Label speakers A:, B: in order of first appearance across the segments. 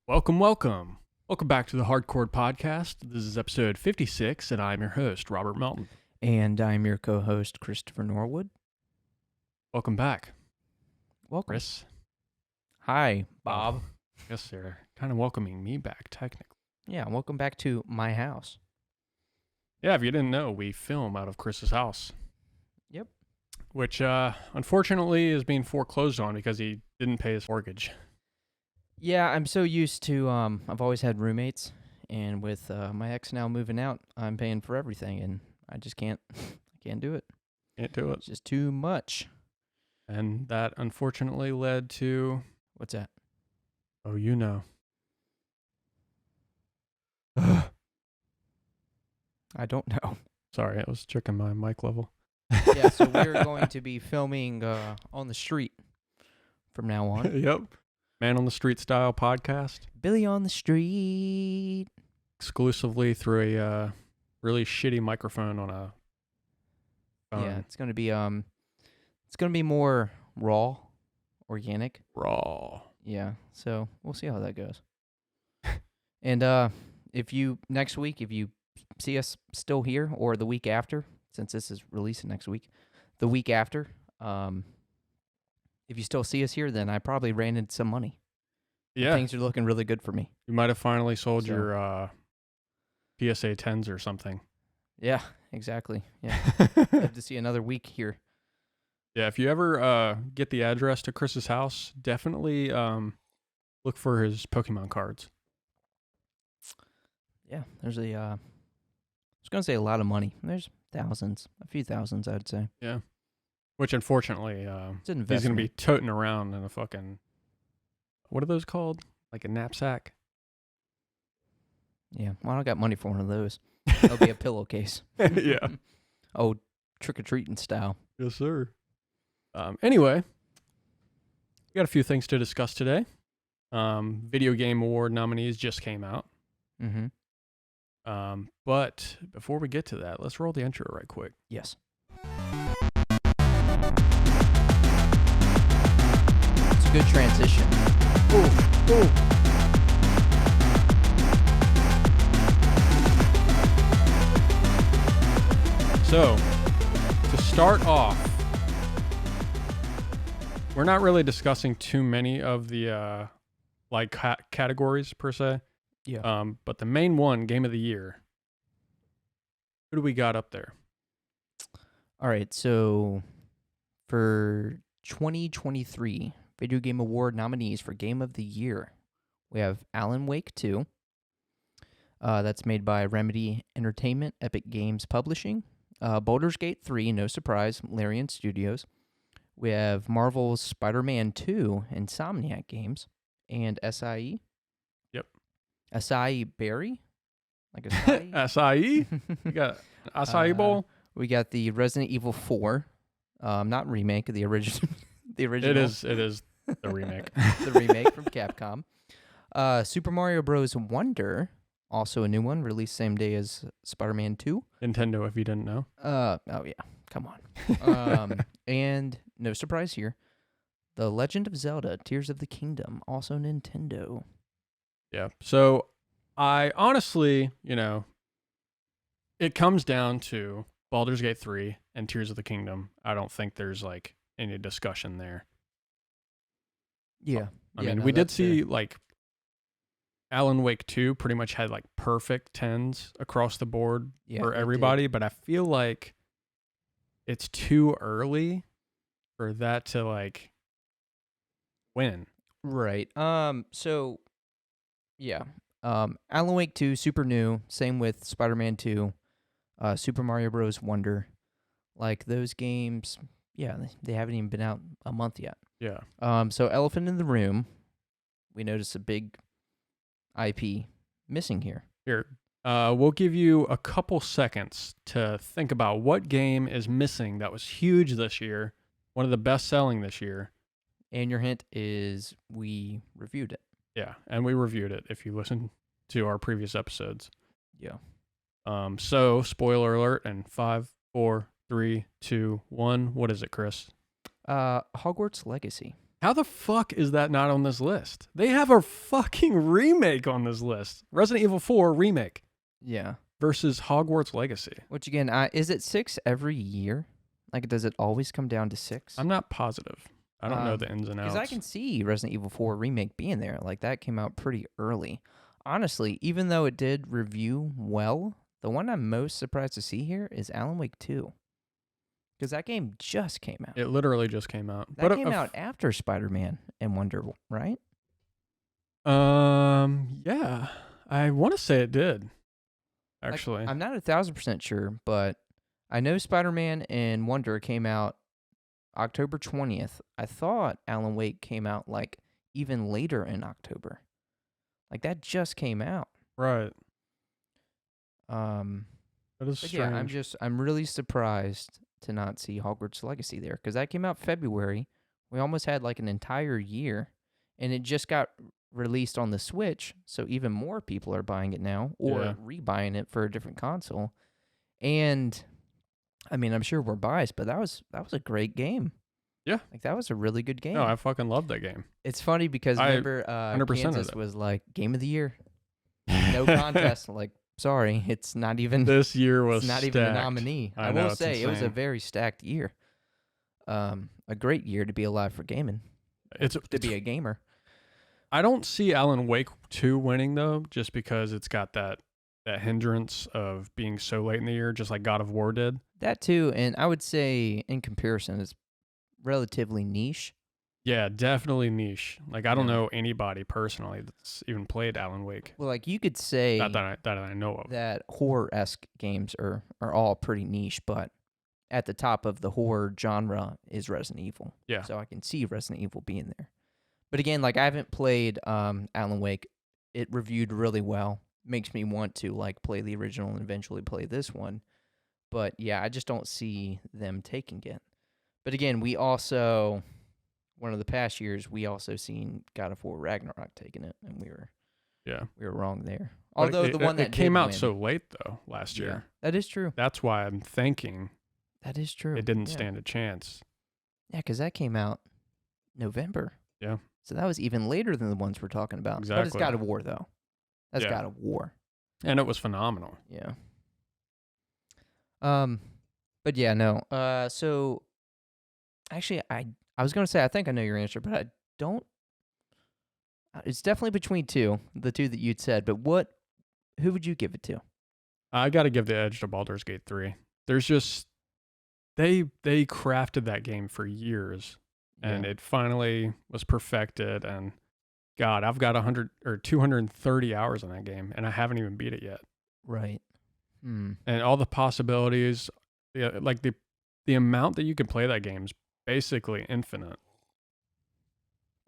A: Welcome, welcome. Welcome back to the Hardcore Podcast. This is episode 56, and I'm your host, Robert Melton.
B: And I'm your co-host, Christopher Norwood.
A: Welcome back.
B: Welcome.
A: Chris.
B: Hi, Bob.
A: Yes, sir. Kind of welcoming me back, technically.
B: Yeah, welcome back to my house.
A: Yeah, if you didn't know, we film out of Chris's house.
B: Yep.
A: Which, unfortunately, is being foreclosed on because he didn't pay his mortgage.
B: Yeah, I'm so used to, I've always had roommates, and with my ex now moving out, I'm paying for everything, and I just can't, I can't do it.
A: Can't do it.
B: It's just too much.
A: And that, unfortunately, led to...
B: What's that?
A: Oh, you know.
B: I don't know.
A: Sorry, I was checking my mic level.
B: Yeah, so we're going to be filming on the street from now on.
A: Yep. Man on the Street style podcast.
B: Billy on the street.
A: Exclusively through a really shitty microphone on a phone.
B: Yeah, it's gonna be more raw, organic.
A: Raw.
B: Yeah, so we'll see how that goes. And next week, if you see us still here, or the week after, since this is releasing next week, the week after, if you still see us here, then I probably ran into some money.
A: Yeah.
B: Things are looking really good for me.
A: You might have finally sold your PSA 10s or something.
B: Yeah, exactly. Yeah. Have to see another week here.
A: Yeah, if you ever get the address to Chris's house, definitely look for his Pokemon cards.
B: Yeah, there's I was going to say a lot of money. There's thousands, a few thousands, I'd say.
A: Yeah. Which, unfortunately,
B: It's an
A: he's going to
B: investment.
A: be toting around in a fucking... What are those called? Like a knapsack?
B: Yeah, well, I don't got money for one of those. It'll be a pillowcase.
A: Yeah.
B: Oh, trick-or-treating style.
A: Yes, sir. Anyway, we got a few things to discuss today. Video Game Award nominees just came out.
B: Mm-hmm.
A: But before we get to that, let's roll the intro right quick.
B: Yes. It's a good transition.
A: Ooh. So, to start off, we're not really discussing too many of the categories per se.
B: Yeah.
A: But the main one, Game of the Year. Who do we got up there?
B: All right, so for 2023 Video Game Award nominees for Game of the Year, we have Alan Wake 2. That's made by Remedy Entertainment, Epic Games Publishing. Baldur's Gate 3, no surprise, Larian Studios. We have Marvel's Spider-Man 2, Insomniac Games, and SIE.
A: Yep.
B: Acai Berry? Like acai?
A: Acai? You got Acai Bowl?
B: We got the Resident Evil 4, not remake, the original. The original.
A: It is the remake.
B: The remake from Capcom. Super Mario Bros. Wonder, also a new one, released same day as Spider-Man 2.
A: Nintendo, if you didn't know.
B: Oh yeah, come on. And no surprise here, The Legend of Zelda: Tears of the Kingdom, also Nintendo.
A: Yeah. So I honestly, it comes down to Baldur's Gate 3 and Tears of the Kingdom. I don't think there's like any discussion there.
B: Yeah.
A: I mean, we did see like Alan Wake 2 pretty much had like perfect 10s across the board for everybody, but I feel like it's too early for that to like win.
B: Right. So yeah. Alan Wake 2, super new. Same with Spider-Man 2, Super Mario Bros. Wonder. Like those games, yeah, they haven't even been out a month yet.
A: Yeah.
B: So elephant in the room, we notice a big IP missing here.
A: Here, we'll give you a couple seconds to think about what game is missing that was huge this year, one of the best selling this year.
B: And your hint is we reviewed it.
A: Yeah, and we reviewed it if you listen to our previous episodes.
B: Yeah.
A: So, spoiler alert, and 5, 4, 3, 2, 1. What is it, Chris?
B: Hogwarts Legacy.
A: How the fuck is that not on this list? They have a fucking remake on this list. Resident Evil 4 remake.
B: Yeah.
A: Versus Hogwarts Legacy.
B: Which again, is it 6 every year? Like, does it always come down to 6?
A: I'm not positive. I don't know the ins and outs.
B: Because I can see Resident Evil 4 remake being there. Like, that came out pretty early. Honestly, even though it did review well, the one I'm most surprised to see here is Alan Wake 2. Because that game just came out.
A: It literally just came out.
B: That came out after Spider-Man and Wonder, right?
A: Yeah. I want to say it did. Actually,
B: I'm not 1,000% sure, but I know Spider-Man and Wonder came out October 20th. I thought Alan Wake came out like even later in October. Like that just came out.
A: Right.
B: That
A: is strange.
B: Yeah, I'm really surprised to not see Hogwarts Legacy there because that came out February. We almost had like an entire year, and it just got released on the Switch, so even more people are buying it now or rebuying it for a different console. And I mean, I'm sure we're biased, but that was a great game.
A: Yeah,
B: like that was a really good game.
A: No, I fucking love that game.
B: It's funny because remember,
A: 100%
B: Kansas was like game of the year, no contest. Like, sorry, it's not even.
A: This year was
B: not
A: stacked.
B: even a nominee. I will say
A: insane.
B: It was a very stacked year. A great year to be alive for gaming. It's be a gamer.
A: I don't see Alan Wake 2 winning, though, just because it's got that hindrance of being so late in the year, just like God of War did.
B: That too, and I would say in comparison, it's relatively niche.
A: Yeah, definitely niche. Like, I don't know anybody personally that's even played Alan Wake.
B: Well, like, you could say...
A: Not that I know of.
B: That horror-esque games are all pretty niche, but at the top of the horror genre is Resident Evil.
A: Yeah.
B: So I can see Resident Evil being there. But again, like, I haven't played Alan Wake. It reviewed really well. Makes me want to, like, play the original and eventually play this one. But, yeah, I just don't see them taking it. But again, we also... One of the past years, we also seen God of War Ragnarok taking it, and we were wrong there. Although the one that
A: came out
B: win,
A: so late though last year.
B: That is true.
A: That's why I'm thinking
B: that is true.
A: It didn't stand a chance.
B: Yeah, because that came out November.
A: Yeah.
B: So that was even later than the ones we're talking about.
A: Exactly.
B: But it's God of War though. That's God of War.
A: And it was phenomenal.
B: Yeah. But yeah, no. So actually, I was going to say, I think I know your answer, but I don't. It's definitely between two, the two that you'd said, but who would you give it to?
A: I got to give the edge to Baldur's Gate 3. There's just, they crafted that game for years, and it finally was perfected, and God, I've got 100 or 230 hours in that game, and I haven't even beat it yet.
B: Right.
A: And all the possibilities, like the amount that you can play that game is basically infinite.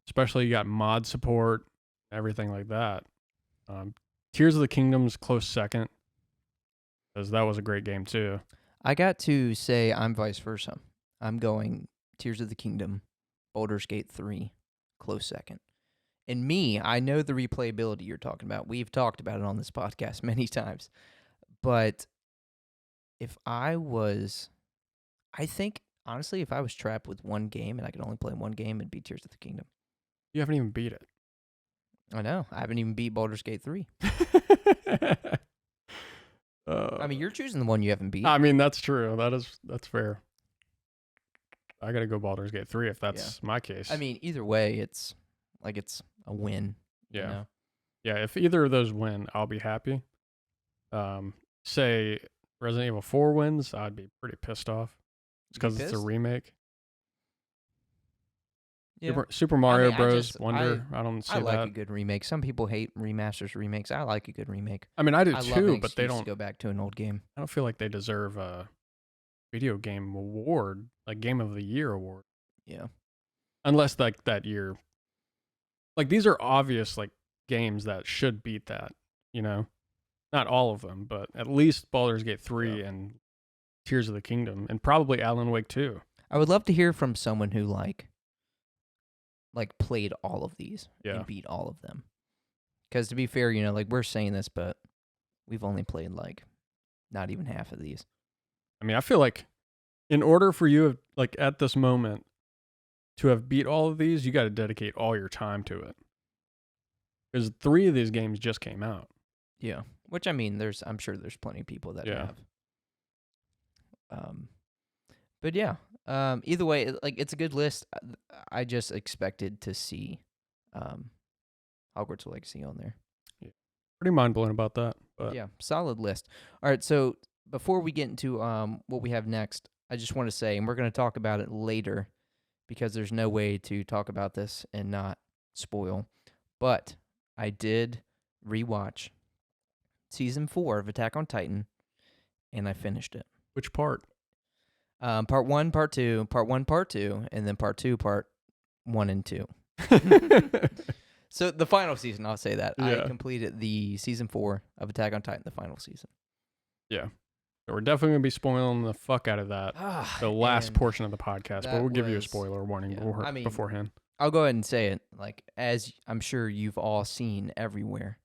A: Especially you got mod support, everything like that. Tears of the Kingdom's close second, because that was a great game too.
B: I got to say I'm vice versa. I'm going Tears of the Kingdom, Baldur's Gate 3, close second. And me, I know the replayability you're talking about. We've talked about it on this podcast many times. But I think, honestly, if I was trapped with one game and I could only play one game, it'd be Tears of the Kingdom.
A: You haven't even beat it.
B: I know. I haven't even beat Baldur's Gate 3. I mean, you're choosing the one you haven't beat.
A: I mean, that's true. That's fair. I got to go Baldur's Gate 3 if that's my case.
B: I mean, either way, it's a win.
A: Yeah.
B: You know?
A: Yeah, if either of those win, I'll be happy. Say Resident Evil 4 wins, I'd be pretty pissed off. It's because it's a remake.
B: Yeah.
A: Super Mario Bros. Wonder. I don't see that.
B: I like a good remake. Some people hate remasters, remakes. I like a good remake.
A: I mean, I do too, but they don't
B: to go back to an old game.
A: I don't feel like they deserve a video game award, like Game of the Year award.
B: Yeah.
A: Unless like that year, like these are obvious like games that should beat that. You know, not all of them, but at least Baldur's Gate 3 and Tears of the Kingdom, and probably Alan Wake 2.
B: I would love to hear from someone who like played all of these and beat all of them. Because to be fair, you know, like we're saying this, but we've only played like not even half of these.
A: I mean, I feel like in order for you, like at this moment, to have beat all of these, you got to dedicate all your time to it. Because 3 of these games just came out.
B: Yeah. Which, I mean, I'm sure there's plenty of people that have. But yeah, either way, like, it's a good list. I just expected to see Hogwarts Legacy on there.
A: Yeah. Pretty mind-blowing about that. But
B: yeah, solid list. All right, so before we get into what we have next, I just want to say, and we're going to talk about it later because there's no way to talk about this and not spoil, but I did rewatch Season 4 of Attack on Titan, and I finished it.
A: Which part?
B: Part 1, Part 2, Part 1, Part 2, and then Part 2, Part 1 and 2. So the final season, I'll say that.
A: Yeah.
B: I completed the Season 4 of Attack on Titan, the final season.
A: Yeah. So we're definitely going to be spoiling the fuck out of that, the last portion of the podcast, but we'll give you a spoiler warning beforehand.
B: I'll go ahead and say it. Like, as I'm sure you've all seen everywhere,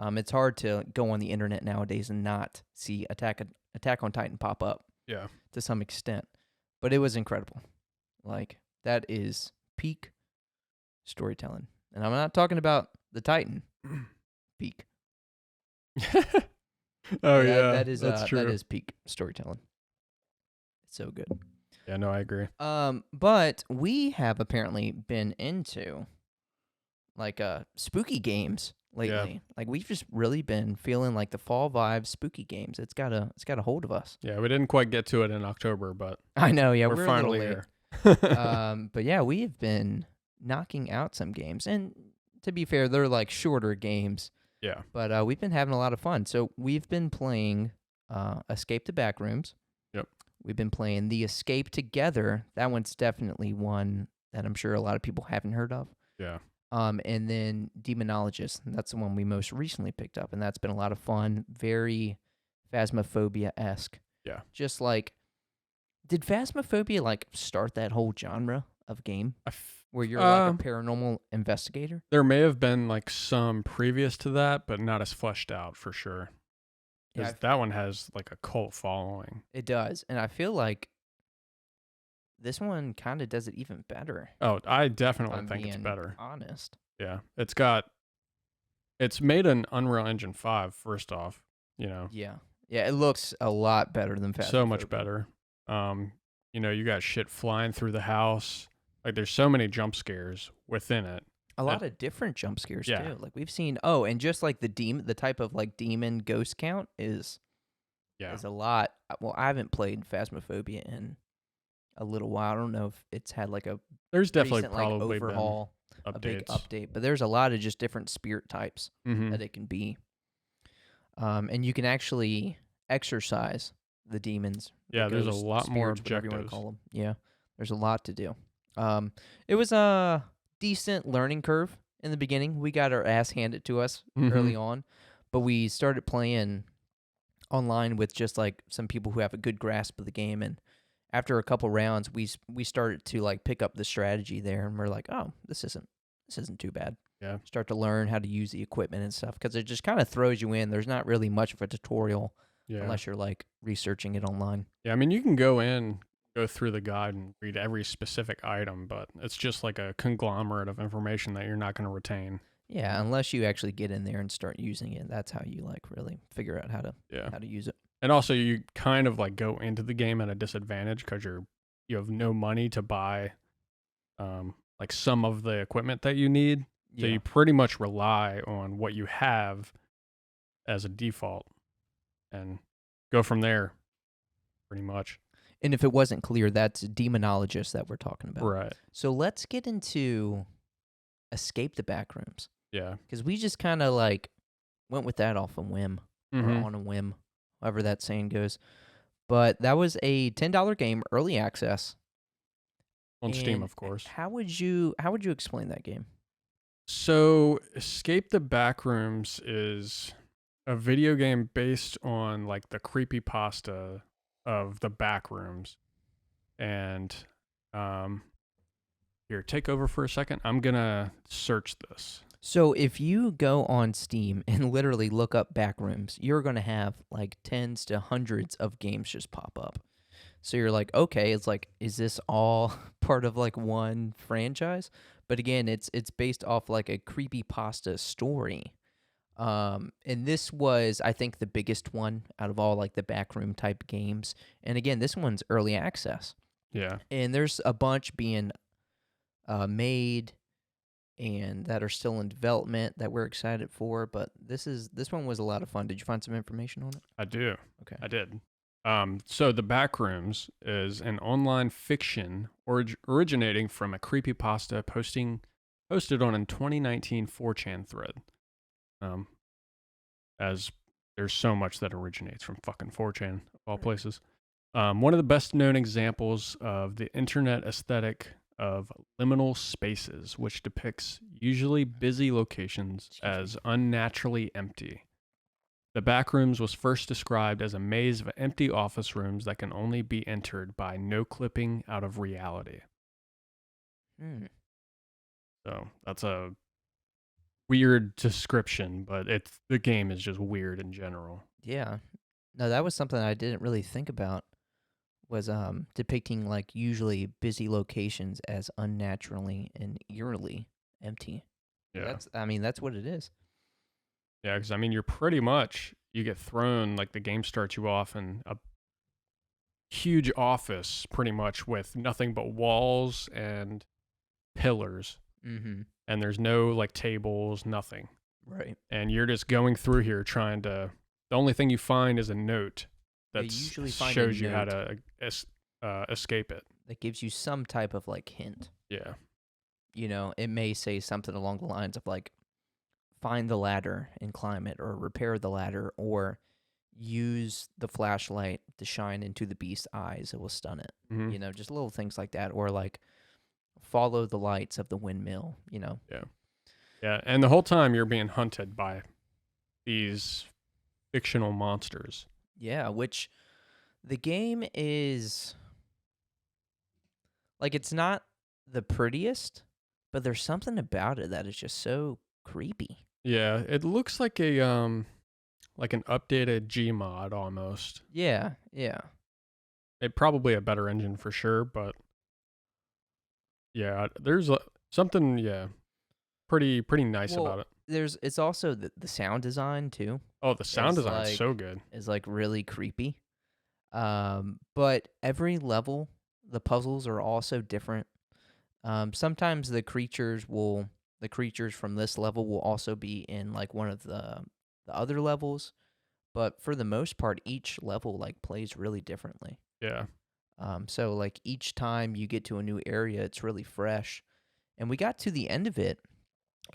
B: it's hard to go on the internet nowadays and not see Attack on Titan pop up.
A: Yeah.
B: To some extent. But it was incredible. Like, that is peak storytelling. And I'm not talking about the Titan. Peak. That's true. That is peak storytelling. It's so good.
A: Yeah, no, I agree.
B: But we have apparently been into like spooky games lately. Yeah. Like, we've just really been feeling like the fall vibe spooky games. It's got a hold of us.
A: Yeah, we didn't quite get to it in October, but
B: I know, yeah, we're
A: finally
B: here. But yeah, we have been knocking out some games, and to be fair, they're like shorter games.
A: Yeah.
B: But we've been having a lot of fun. So we've been playing Escape to Backrooms.
A: Yep.
B: We've been playing The Escape Together. That one's definitely one that I'm sure a lot of people haven't heard of.
A: Yeah.
B: And then Demonologist. That's the one we most recently picked up, and that's been a lot of fun. Very Phasmophobia-esque.
A: Yeah.
B: Just like, did Phasmophobia like start that whole genre of game where you're like a paranormal investigator?
A: There may have been like some previous to that, but not as fleshed out for sure. Because that one has like a cult following.
B: It does, and I feel like this one kind of does it even better.
A: Oh, I definitely think it's better.
B: Honest.
A: Yeah. It's made an Unreal Engine 5, first off, you know.
B: Yeah. Yeah, it looks a lot better than Phasmophobia.
A: So much better. You know, you got shit flying through the house. Like, there's so many jump scares within it.
B: A lot of different jump scares, too. Like, we've seen, and just like the type of like demon ghost count is a lot. Well, I haven't played Phasmophobia in a little while. I don't know if it's had like
A: there's definitely
B: recent,
A: probably
B: overhaul,
A: been
B: a big update, but there's a lot of just different spirit types that it can be. And you can actually exorcise the demons.
A: Yeah, there's a lot more objectives.
B: You want to call them. Yeah, there's a lot to do. It was a decent learning curve in the beginning. We got our ass handed to us early on, but we started playing online with just like some people who have a good grasp of the game, and after a couple rounds, we started to like pick up the strategy there, and we're like, oh, this isn't too bad.
A: Yeah.
B: Start to learn how to use the equipment and stuff, because it just kind of throws you in. There's not really much of a tutorial unless you're like researching it online.
A: Yeah, I mean, you can go through the guide and read every specific item, but it's just like a conglomerate of information that you're not going to retain.
B: Yeah, unless you actually get in there and start using it. That's how you like really figure out how to use it.
A: And also, you kind of like go into the game at a disadvantage because you have no money to buy like some of the equipment that you need. So you pretty much rely on what you have as a default and go from there pretty much.
B: And if it wasn't clear, that's Demonologist that we're talking about.
A: Right.
B: So let's get into Escape the Backrooms.
A: Yeah.
B: Because we just kind of like went with that off a whim or on a whim, however that saying goes. But that was a $10 game, early access.
A: On Steam, of course.
B: How would you explain that game?
A: So Escape the Backrooms is a video game based on like the creepypasta of the Backrooms. And here, take over for a second. I'm going to search this.
B: So if you go on Steam and literally look up Backrooms, you're going to have like tens to hundreds of games just pop up. So you're like, okay, it's like, is this all part of like one franchise? But again, it's based off like a creepypasta story. And this was, I think, the biggest one out of all like the backroom type games. And again, this one's early access.
A: Yeah.
B: And there's a bunch being made and that are still in development that we're excited for. But this one was a lot of fun. Did you find some information on it?
A: I do.
B: Okay.
A: I did. So the Backrooms is an online fiction originating from a creepypasta posted on a 2019 4chan thread. As there's so much that originates from fucking 4chan of all places. One of the best known examples of the internet aesthetic of liminal spaces, which depicts usually busy locations as unnaturally empty. The Backrooms was first described as a maze of empty office rooms that can only be entered by no clipping out of reality. So that's a weird description, but the game is just weird in general.
B: Yeah. No, that was something I didn't really think about, was depicting like usually busy locations as unnaturally and eerily empty.
A: Yeah.
B: That's what it is.
A: Yeah, because I mean, you get thrown, like the game starts you off in a huge office pretty much with nothing but walls and pillars.
B: Mm-hmm.
A: And there's no like tables, nothing.
B: Right.
A: And you're just going through here trying to, the only thing you find is a note that shows you how to escape it.
B: That gives you some type of like hint.
A: Yeah.
B: You know, it may say something along the lines of like, find the ladder and climb it, or repair the ladder, or use the flashlight to shine into the beast's eyes. It will stun it.
A: Mm-hmm.
B: You know, just little things like that. Or like follow the lights of the windmill, you know.
A: Yeah. Yeah. And the whole time you're being hunted by these fictional monsters.
B: Yeah, which the game is like, it's not the prettiest, but there's something about it that is just so creepy.
A: Yeah, it looks like an updated Gmod almost.
B: Yeah, yeah.
A: It probably a better engine for sure, but yeah, there's something pretty nice about it.
B: It's also the sound design too.
A: Oh, the sound design is so good.
B: Is like really creepy. But every level, the puzzles are also different. Sometimes the creatures from this level will also be in like one of the other levels, but for the most part, each level like plays really differently.
A: Yeah.
B: So like each time you get to a new area, it's really fresh. And we got to the end of it,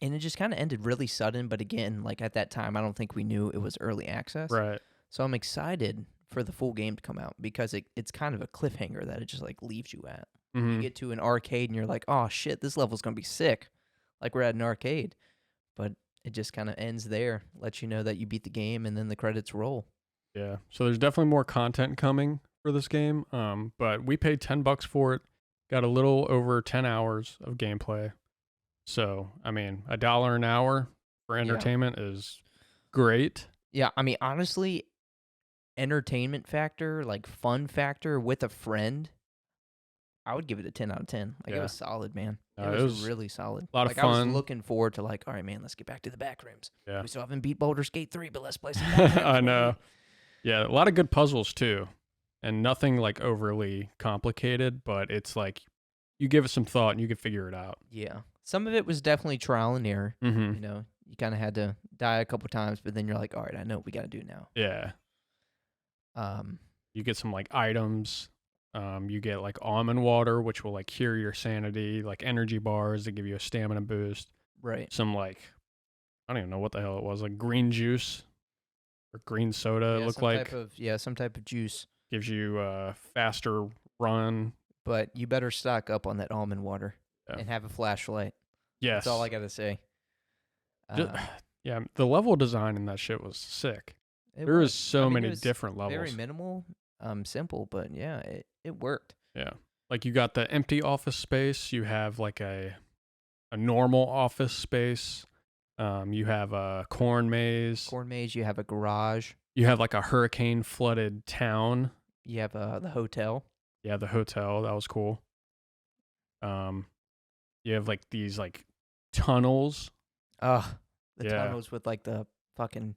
B: and it just kind of ended really sudden. But again, like at that time, I don't think we knew it was early access.
A: Right.
B: So I'm excited for the full game to come out, because it's kind of a cliffhanger that it just like leaves you at.
A: Mm-hmm.
B: You get to an arcade and you're like, oh shit, this level's gonna be sick. Like we're at an arcade. But it just kind of ends there, lets you know that you beat the game, and then the credits roll.
A: Yeah. So there's definitely more content coming for this game. But we paid $10 for it. Got a little over 10 hours of gameplay. So, I mean, $1 an hour for entertainment is great.
B: Yeah, I mean, honestly, entertainment factor, like fun factor with a friend, I would give it a 10 out of 10. Like, it was solid, man. It was really solid.
A: A lot of fun.
B: I was looking forward to like, all right, man, let's get back to the Backrooms.
A: Yeah.
B: We still haven't beat Baldur's Gate 3, but let's play some Backrooms.
A: I know. Yeah, a lot of good puzzles too. And nothing like overly complicated, but it's like you give it some thought and you can figure it out.
B: Yeah. Some of it was definitely trial and error.
A: Mm-hmm.
B: You know, you kind of had to die a couple times, but then you're like, all right, I know what we got to do now.
A: Yeah. You get some like items. You get like almond water, which will like cure your sanity, like energy bars that give you a stamina boost.
B: Right.
A: Some like, I don't even know what the hell it was, like green juice or green soda, it looked like.
B: Some type of juice.
A: Gives you a faster run.
B: But you better stock up on that almond water and have a flashlight.
A: Yes.
B: That's all I got to say.
A: Yeah, the level design in that shit was sick. There was so many different levels.
B: Very minimal, simple, but yeah, it worked.
A: Yeah. Like you got the empty office space. You have like a normal office space. You have a corn maze.
B: You have a garage.
A: You have like a hurricane flooded town.
B: You have the hotel.
A: Yeah, the hotel, that was cool. You have like these like tunnels.
B: Ugh, the
A: Yeah.
B: tunnels with like the fucking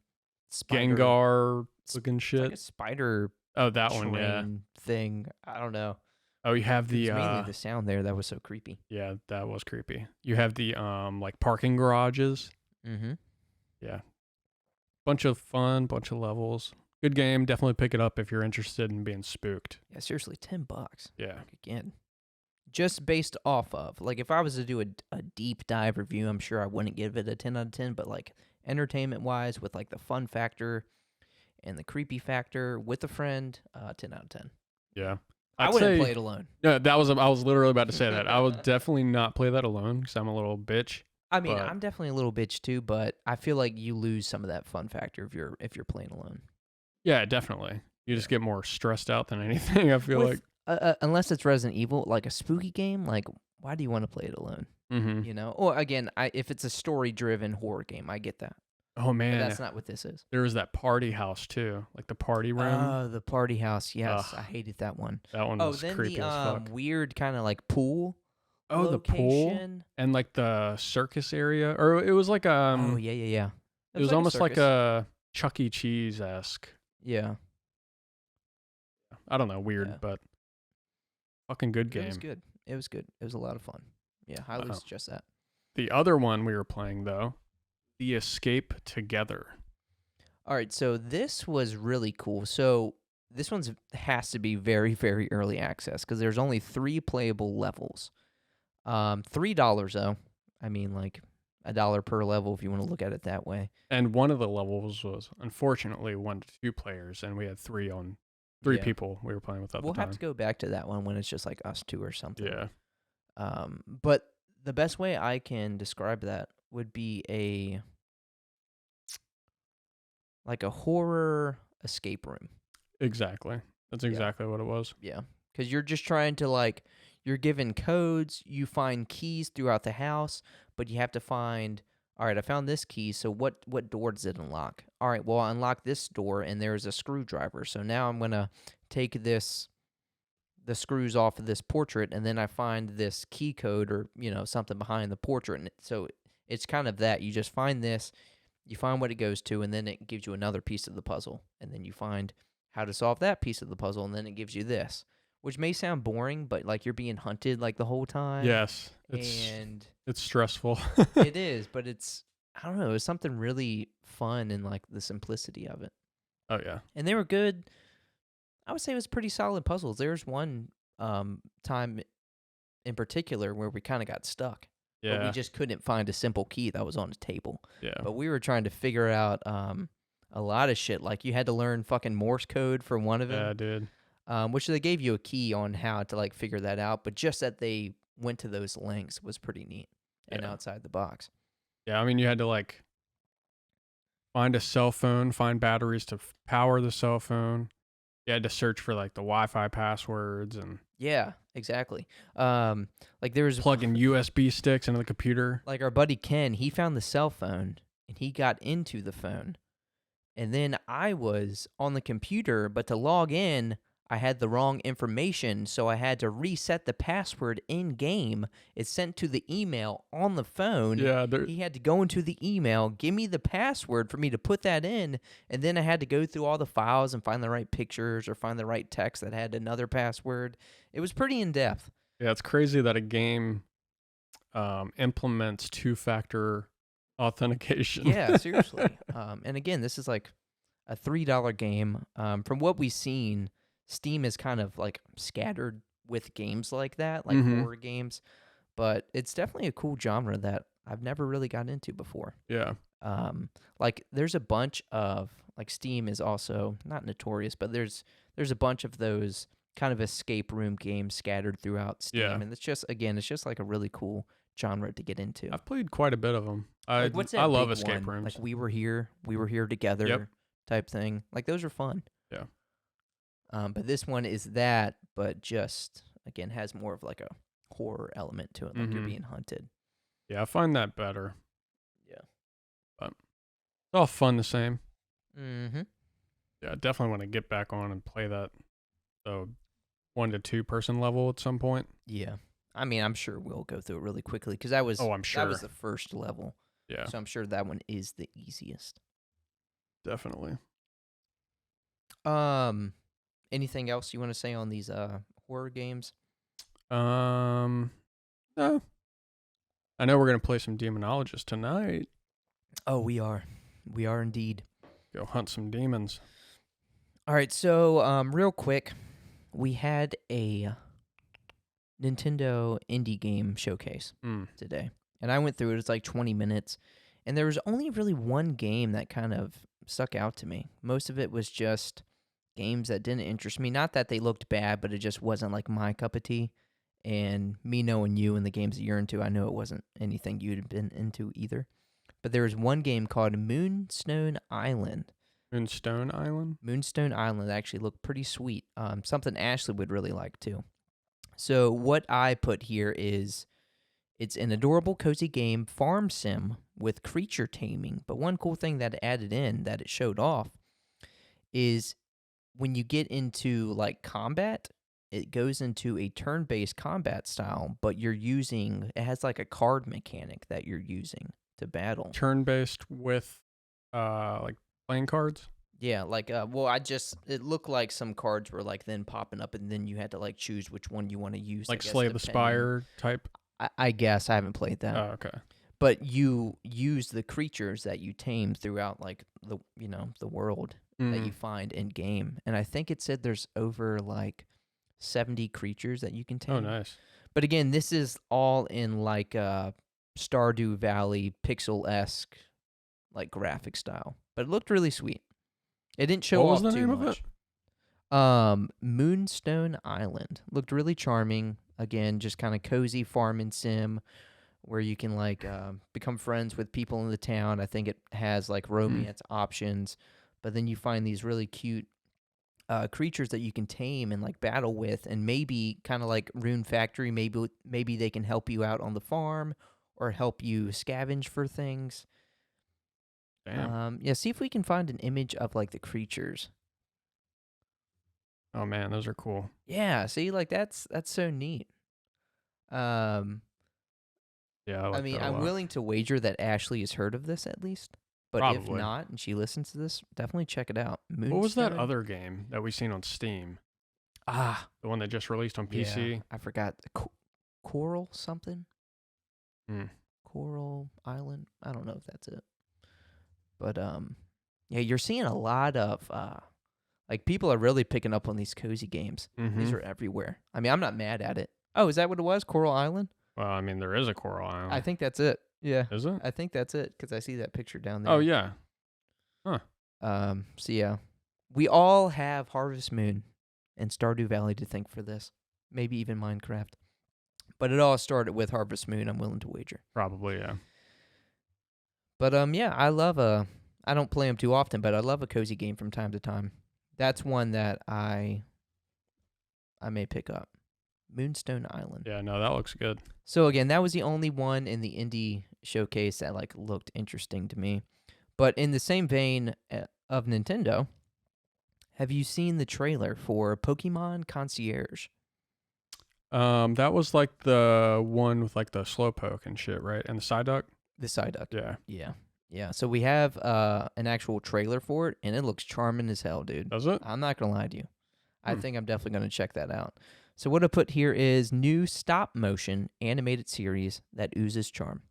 B: spider.
A: Gengar looking
B: It's like
A: shit.
B: a spider
A: Oh, that one, yeah.
B: train thing. I don't know.
A: Oh, you have
B: It
A: the
B: was mainly the sound there that was so creepy.
A: yeah, that was creepy. You have the like parking garages.
B: Mm-hmm.
A: Yeah. Bunch of fun, bunch of levels. Good game. Definitely pick it up if you're interested in being spooked.
B: Yeah, seriously, $10.
A: Yeah.
B: Like, again, just based off of like if I was to do a deep dive review, I'm sure I wouldn't give it a 10 out of 10. But like entertainment wise, with like the fun factor and the creepy factor with a friend, 10 out of 10.
A: Yeah.
B: I wouldn't play it alone.
A: Yeah, I was literally about to say that. I would definitely not play that alone because I'm a little bitch.
B: I mean,
A: but
B: I'm definitely a little bitch too, but I feel like you lose some of that fun factor if you're playing alone.
A: Yeah, definitely. You just get more stressed out than anything, I feel like.
B: Unless it's Resident Evil, like a spooky game, like why do you want to play it alone?
A: Mm-hmm.
B: You know? Or again, if it's a story-driven horror game, I get that.
A: Oh
B: But
A: man,
B: that's not what this is.
A: there was that party house too, like the party room.
B: Oh, the party house. Yes,
A: Ugh,
B: I hated that one.
A: that one
B: Oh,
A: was
B: then
A: creepy
B: the
A: as fuck.
B: weird kind of like pool
A: Oh, the pool
B: location.
A: and like the circus area, or it was like
B: Oh, yeah.
A: it was
B: like
A: almost like
B: circus.
A: a Chuck E. Cheese esque.
B: Yeah.
A: I don't know, weird,
B: Yeah.
A: but fucking good game.
B: It was good. It was good. It was a lot of fun. Yeah, highly suggest that.
A: The other one we were playing though, The Escape Together.
B: All right, so this was really cool. So this one's has to be very, very early access because there's only 3 playable levels. $3 though. I mean, like $1 per level if you want to look at it that way.
A: And one of the levels was unfortunately 1 to 2 players, and we had 3
B: Yeah.
A: people we were playing with at
B: We'll
A: the time.
B: have to go back to that one when it's just like us two or something.
A: Yeah.
B: But the best way I can describe that would be like a horror escape room.
A: Exactly. That's exactly what it was.
B: Yeah. Because you're just trying to, like, you're given codes, you find keys throughout the house, but you have to find, all right, I found this key, so what door does it unlock? All right, well, I unlock this door, and there's a screwdriver. So now I'm going to take the screws off of this portrait, and then I find this key code or, something behind the portrait. And so it's kind of that. You just find this, you find what it goes to, and then it gives you another piece of the puzzle. And then you find how to solve that piece of the puzzle, and then it gives you this. Which may sound boring, but like you're being hunted like the whole time.
A: Yes. It's stressful.
B: It is, but I don't know, it's something really fun and like the simplicity of it.
A: Oh yeah.
B: And they were good. I would say it was pretty solid puzzles. There's one time in particular where we kind of got stuck.
A: Yeah.
B: But we just couldn't find a simple key that was on the table.
A: Yeah.
B: But we were trying to figure out a lot of shit. Like you had to learn fucking Morse code for one of them.
A: Yeah, dude.
B: Which they gave you a key on how to like figure that out, but just that they went to those lengths was pretty neat and outside the box.
A: Yeah, I mean, you had to like find a cell phone, find batteries to power the cell phone. You had to search for like the Wi-Fi passwords and
B: yeah, exactly. Like there was
A: plugging USB sticks into the computer.
B: Like our buddy Ken, he found the cell phone and he got into the phone, and then I was on the computer, but to log in, I had the wrong information, so I had to reset the password in game. It's sent to the email on the phone.
A: Yeah,
B: he had to go into the email, give me the password for me to put that in, and then I had to go through all the files and find the right pictures or find the right text that had another password. It was pretty in-depth.
A: Yeah, it's crazy that a game implements 2-factor authentication.
B: Yeah, seriously. And again, this is like a $3 game. From what we've seen, Steam is kind of like scattered with games like that, like horror games, but it's definitely a cool genre that I've never really got into before.
A: Yeah.
B: Like there's a bunch of like Steam is also not notorious, but there's a bunch of those kind of escape room games scattered throughout Steam, and it's just like a really cool genre to get into.
A: I've played quite a bit of them. I love escape rooms.
B: Like we were here together type thing. Like those are fun.
A: Yeah.
B: But this one is that, but just, again, has more of like a horror element to it, like you're being hunted.
A: Yeah, I find that better.
B: Yeah.
A: But it's all fun the same.
B: Mm-hmm.
A: Yeah, I definitely want to get back on and play that. So 1 to 2 person level at some point.
B: Yeah. I mean, I'm sure we'll go through it really quickly because that was
A: I'm sure.
B: that was the first level.
A: Yeah.
B: So I'm sure that one is the easiest.
A: Definitely.
B: Anything else you want to say on these horror games?
A: No. I know we're gonna play some Demonologist tonight.
B: Oh, we are. We are indeed.
A: Go hunt some demons.
B: All right, so real quick, we had a Nintendo indie game showcase today. And I went through it. It's like 20 minutes. And there was only really one game that kind of stuck out to me. Most of it was just games that didn't interest me. Not that they looked bad, but it just wasn't like my cup of tea. And me knowing you and the games that you're into, I know it wasn't anything you'd been into either. But there was one game called Moonstone Island.
A: Moonstone Island?
B: Moonstone Island actually looked pretty sweet. Something Ashley would really like too. So what I put here is it's an adorable, cozy game farm sim with creature taming. But one cool thing that it added in that it showed off is when you get into like combat, it goes into a turn-based combat style, but it has like a card mechanic that you're using to battle.
A: Turn-based with like playing cards?
B: Yeah, like it looked like some cards were like then popping up, and then you had to like choose which one you want to use.
A: Like Slay the Spire type?
B: I guess I haven't played that.
A: Oh, okay.
B: But you use the creatures that you tame throughout like the world that you find in game, and I think it said there's over like 70 creatures that you can tame.
A: Oh, nice.
B: But again, this is all in like Stardew Valley pixel-esque like graphic style, but it looked really sweet. It didn't show off too much. What was the name of it? Moonstone Island. Looked really charming. Again, just kind of cozy farming sim where you can like become friends with people in the town. I think it has like romance options, but then you find these really cute creatures that you can tame and like battle with, and maybe kind of like Rune Factory, maybe they can help you out on the farm or help you scavenge for things.
A: Damn.
B: Yeah, see if we can find an image of like the creatures.
A: Oh man, those are cool.
B: Yeah, see, like that's so neat.
A: Yeah,
B: I mean, I'm willing to wager that Ashley has heard of this at least. But
A: Probably.
B: If not, and she listens to this, definitely check it out.
A: What was that other game that we seen on Steam? The one that just released on PC?
B: Yeah, I forgot. Coral something?
A: Hmm.
B: Coral Island? I don't know if that's it. But yeah, you're seeing a lot of like people are really picking up on these cozy games.
A: Mm-hmm.
B: These are everywhere. I mean, I'm not mad at it. Oh, is that what it was? Coral Island?
A: Well, I mean, there is a Coral Island.
B: I think that's it. Yeah.
A: Is it?
B: I think that's it because I see that picture down there.
A: Oh, yeah. Huh.
B: So yeah, we all have Harvest Moon and Stardew Valley to thank for this. Maybe even Minecraft. But it all started with Harvest Moon, I'm willing to wager.
A: Probably, yeah.
B: But yeah, I love I don't play them too often, but I love a cozy game from time to time. That's one that I may pick up. Moonstone Island.
A: Yeah, no, that looks good.
B: So again, that was the only one in the indie showcase that like looked interesting to me. But in the same vein of Nintendo, have you seen the trailer for Pokemon Concierge?
A: That was like the one with like the Slowpoke and shit, right? And the Psyduck?
B: The Psyduck.
A: Yeah.
B: Yeah. So we have an actual trailer for it, and it looks charming as hell, dude.
A: Does it?
B: I'm not going to lie to you. I think I'm definitely going to check that out. So what I put here is new stop-motion animated series that oozes charm.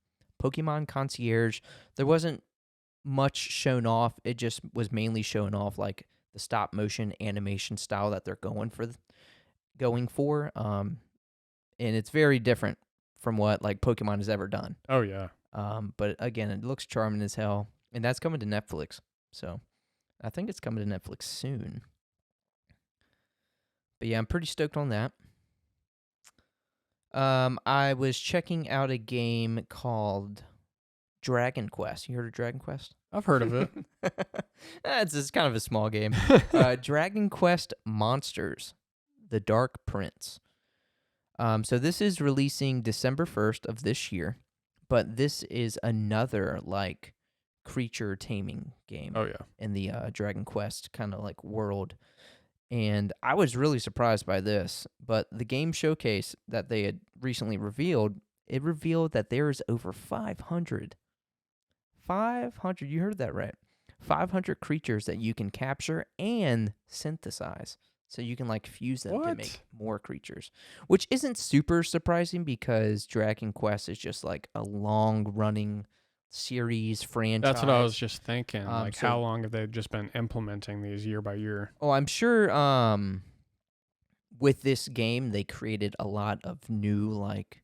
B: Pokemon Concierge. There wasn't much shown off. It just was mainly showing off like the stop-motion animation style that they're going for. And it's very different from what like Pokemon has ever done.
A: Oh yeah.
B: But again, it looks charming as hell, and that's coming to Netflix. So I think it's coming to Netflix soon. But yeah, I'm pretty stoked on that. I was checking out a game called Dragon Quest. You heard of Dragon Quest?
A: I've heard of it.
B: It's kind of a small game. Dragon Quest Monsters, The Dark Prince. So this is releasing December 1st of this year, but this is another like creature taming game.
A: Oh yeah.
B: In the Dragon Quest kind of like world. And I was really surprised by this, but the game showcase that they had recently revealed, it revealed that there is over 500, you heard that right, 500 creatures that you can capture and synthesize. So you can like fuse them to make more creatures, which isn't super surprising because Dragon Quest is just like a long running series franchise.
A: That's what I was just thinking. Like, how long have they just been implementing these year by year?
B: Oh, I'm sure with this game they created a lot of new like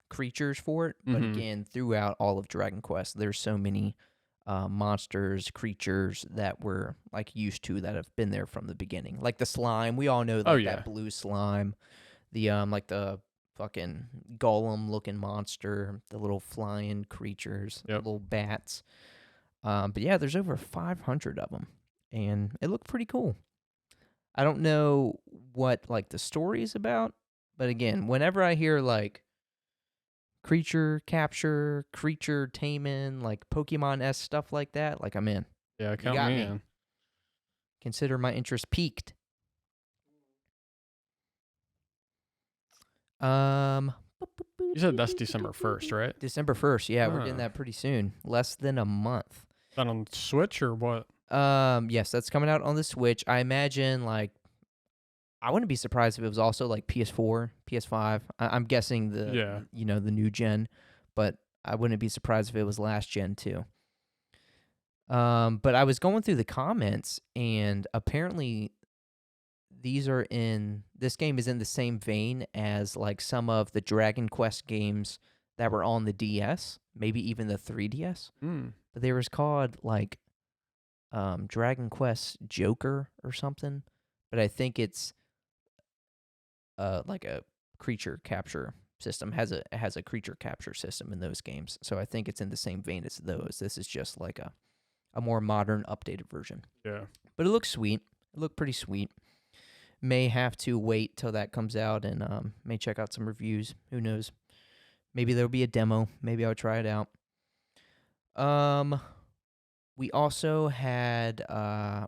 B: creatures for it. But again, throughout all of Dragon Quest, there's so many monsters, creatures that we're like used to that have been there from the beginning. Like the slime, we all know that blue slime, the like the fucking golem looking monster, the little flying creatures, the little bats. But yeah, there's over 500 of them, and it looked pretty cool. I don't know what like the story is about, but again, whenever I hear like creature capture, creature taming, like Pokemon-esque stuff like that, like I'm in.
A: Yeah, count me in.
B: Consider my interest peaked.
A: You said that's December 1st, right?
B: December 1st, yeah, we're getting that pretty soon. Less than a month.
A: Is that on Switch or what?
B: Yes, that's coming out on the Switch. I imagine like I wouldn't be surprised if it was also like PS4, PS5. I'm guessing the the new gen, but I wouldn't be surprised if it was last gen too. But I was going through the comments, and apparently this game is in the same vein as like some of the Dragon Quest games that were on the DS, maybe even the 3DS. But they was called like Dragon Quest Joker or something. But I think it's like a creature capture system. Has a creature capture system in those games. So I think it's in the same vein as those. This is just like a more modern, updated version.
A: Yeah.
B: But it looks sweet. It looked pretty sweet. May have to wait till that comes out and may check out some reviews. Who knows? Maybe there'll be a demo. Maybe I'll try it out. We also had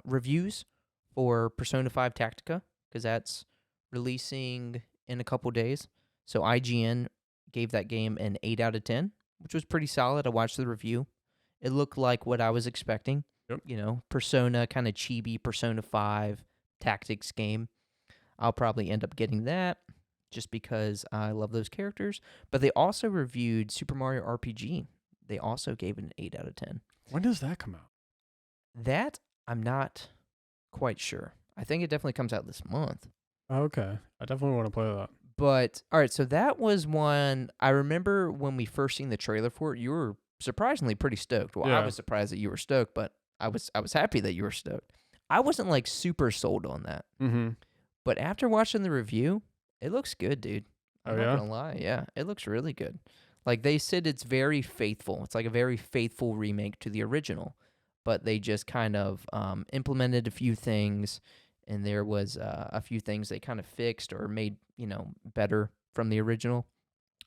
B: reviews for Persona 5 Tactica, because that's releasing in a couple days. So IGN gave that game an 8 out of 10, which was pretty solid. I watched the review. It looked like what I was expecting.
A: Yep.
B: You know, Persona, kind of chibi Persona 5 tactics game. I'll probably end up getting that just because I love those characters. But they also reviewed Super Mario RPG. They also gave it an 8 out of 10.
A: When does that come out?
B: That, I'm not quite sure. I think it definitely comes out this month.
A: Okay. I definitely want to play that.
B: But, all right, so that was one. I remember when we first seen the trailer for it, you were surprisingly pretty stoked. Well, I was surprised that you were stoked, but I was happy that you were stoked. I wasn't, like, super sold on that. But after watching the review, it looks good, dude. I'm not going to lie. Yeah, it looks really good. Like, they said it's very faithful. It's like a very faithful remake to the original. But they just kind of implemented a few things, and there was a few things they kind of fixed or made, better from the original.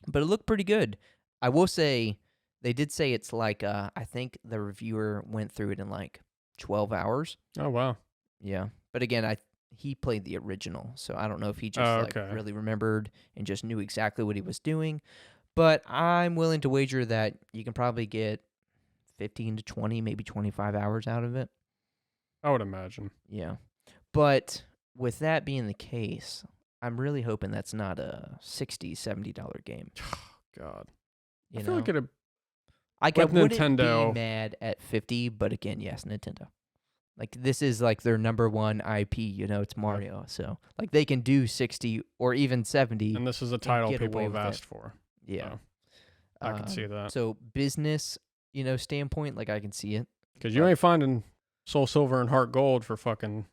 B: But it looked pretty good. I will say, they did say it's like, I think the reviewer went through it in like 12 hours.
A: Oh, wow.
B: Yeah. But again, he played the original, so I don't know if he just really remembered and just knew exactly what he was doing. But I'm willing to wager that you can probably get 15 to 20, maybe 25 hours out of it.
A: I would imagine.
B: Yeah. But with that being the case, I'm really hoping that's not a $60, $70 game.
A: God.
B: I
A: feel like it'd...
B: I wouldn't be mad at 50, but again, yes, Nintendo. Like, this is like their number one IP, it's Mario. So, like, they can do 60 or even 70.
A: And this is a title people have asked for.
B: Yeah.
A: So I can see that.
B: So, business, standpoint, like, I can see it.
A: Because you ain't finding Soul Silver and Heart Gold for fucking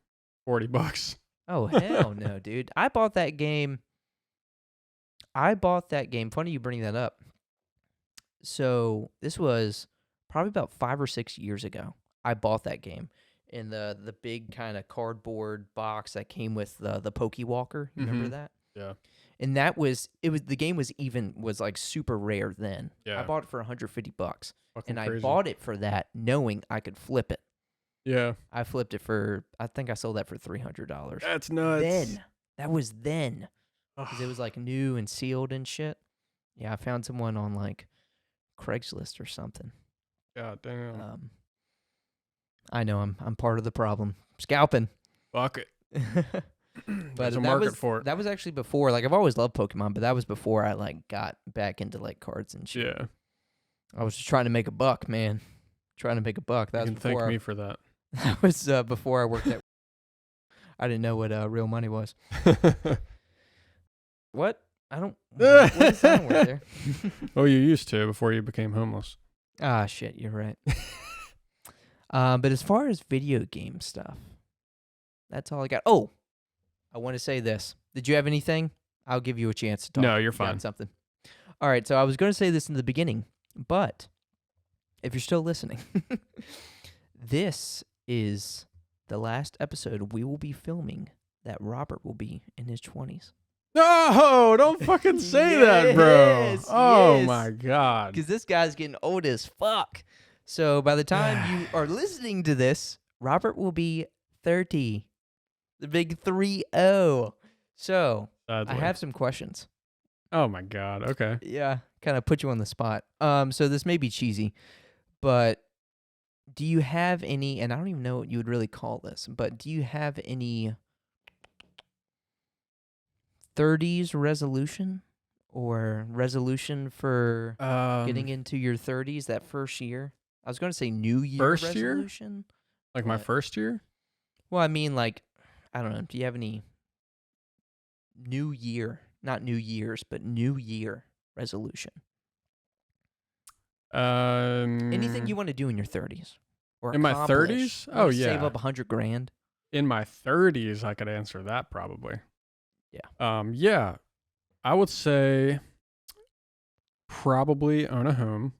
A: $40.
B: Oh, hell no, dude. I bought that game. Funny you bring that up. So, this was probably about 5 or 6 years ago. I bought that game in the big kind of cardboard box that came with the Pokewalker. You remember that?
A: Yeah.
B: And the game was like super rare then.
A: Yeah.
B: I bought it for $150.
A: Fucking
B: and
A: crazy.
B: I bought it for that knowing I could flip it.
A: Yeah.
B: I flipped it for, I think I sold that for $300.
A: That's nuts.
B: That was then. Because it was like new and sealed and shit. Yeah, I found someone on like Craigslist or something.
A: God damn.
B: I know I'm part of the problem. Scalping.
A: Fuck it.
B: But
A: There's a market for it.
B: That was actually before. Like, I've always loved Pokemon, but that was before I like got back into like cards and shit.
A: Yeah.
B: I was just trying to make a buck, man. Trying to make a buck. That
A: You
B: was
A: can
B: before
A: thank me for that.
B: That was before I worked at. I didn't know what real money was. What? I don't. What is that word there?
A: Oh, you used to before you became homeless.
B: Ah, shit. You're right. But as far as video game stuff, that's all I got. Oh, I want to say this. Did you have anything? I'll give you a chance to talk.
A: No, you're
B: if you got
A: fine.
B: Something. All right. So I was going to say this in the beginning, but if you're still listening, this is the last episode we will be filming that Robert will be in his 20s.
A: No, don't fucking say that, bro.
B: Yes,
A: Oh
B: yes.
A: my God.
B: Because this guy's getting old as fuck. So by the time you are listening to this, Robert will be 30. The big 3-0. So
A: Sadly.
B: I have some questions.
A: Oh my God. Okay.
B: Yeah, kind of put you on the spot. So this may be cheesy, but do you have any, and I don't even know what you would really call this, but do you have any 30s resolution or resolution for getting into your 30s that first year? I was going to say New Year
A: First
B: resolution.
A: Year? Like my first year?
B: Well, I mean, like, I don't know. Do you have any New Year, not New Year's, but New Year resolution? Anything you want to do in your 30s? Or
A: in my
B: accomplish?
A: 30s? Oh,
B: Save
A: yeah.
B: up $100,000?
A: In my 30s, I could answer that probably.
B: Yeah.
A: Yeah. I would say probably own a home,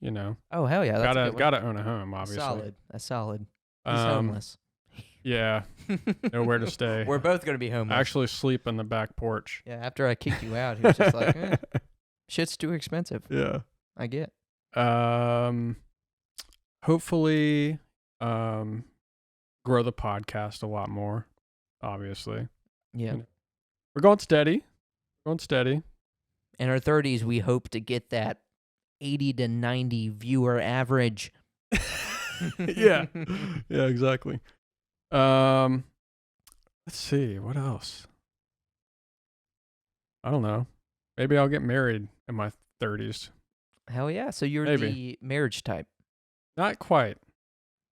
A: you know.
B: Oh, hell yeah. That's a good one.
A: Gotta own a home, obviously.
B: Solid. That's solid. He's homeless.
A: Yeah. Nowhere to stay.
B: We're both going to be homeless.
A: I actually sleep on the back porch.
B: Yeah, after I kicked you out, he was just like, shit's too expensive.
A: Yeah.
B: I get.
A: Hopefully, grow the podcast a lot more, obviously.
B: Yeah.
A: We're going steady.
B: In our 30s, we hope to get that 80 to 90 viewer average.
A: Yeah. Yeah, exactly. Let's see. What else? I don't know. Maybe I'll get married in my 30s.
B: Hell yeah. So you're the marriage type.
A: Not quite.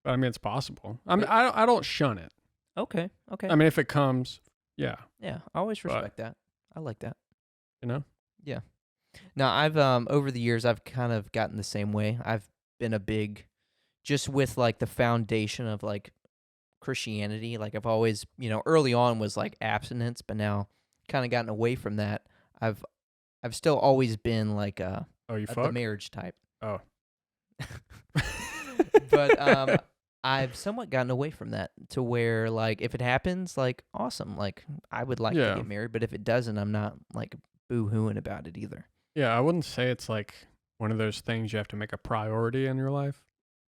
A: But I mean, it's possible. I don't shun it.
B: Okay.
A: I mean, if it comes, yeah.
B: Yeah. I always respect that. I like that.
A: You know?
B: Yeah. Now, I've, over the years, I've kind of gotten the same way. I've been a big, just with like the foundation of like Christianity. Like I've always, early on was like abstinence, but now kind of gotten away from that. I've still always been like the marriage type.
A: Oh.
B: But I've somewhat gotten away from that to where like if it happens, like awesome. Like I would like to get married, but if it doesn't, I'm not like boo-hooing about it either.
A: Yeah, I wouldn't say it's like one of those things you have to make a priority in your life.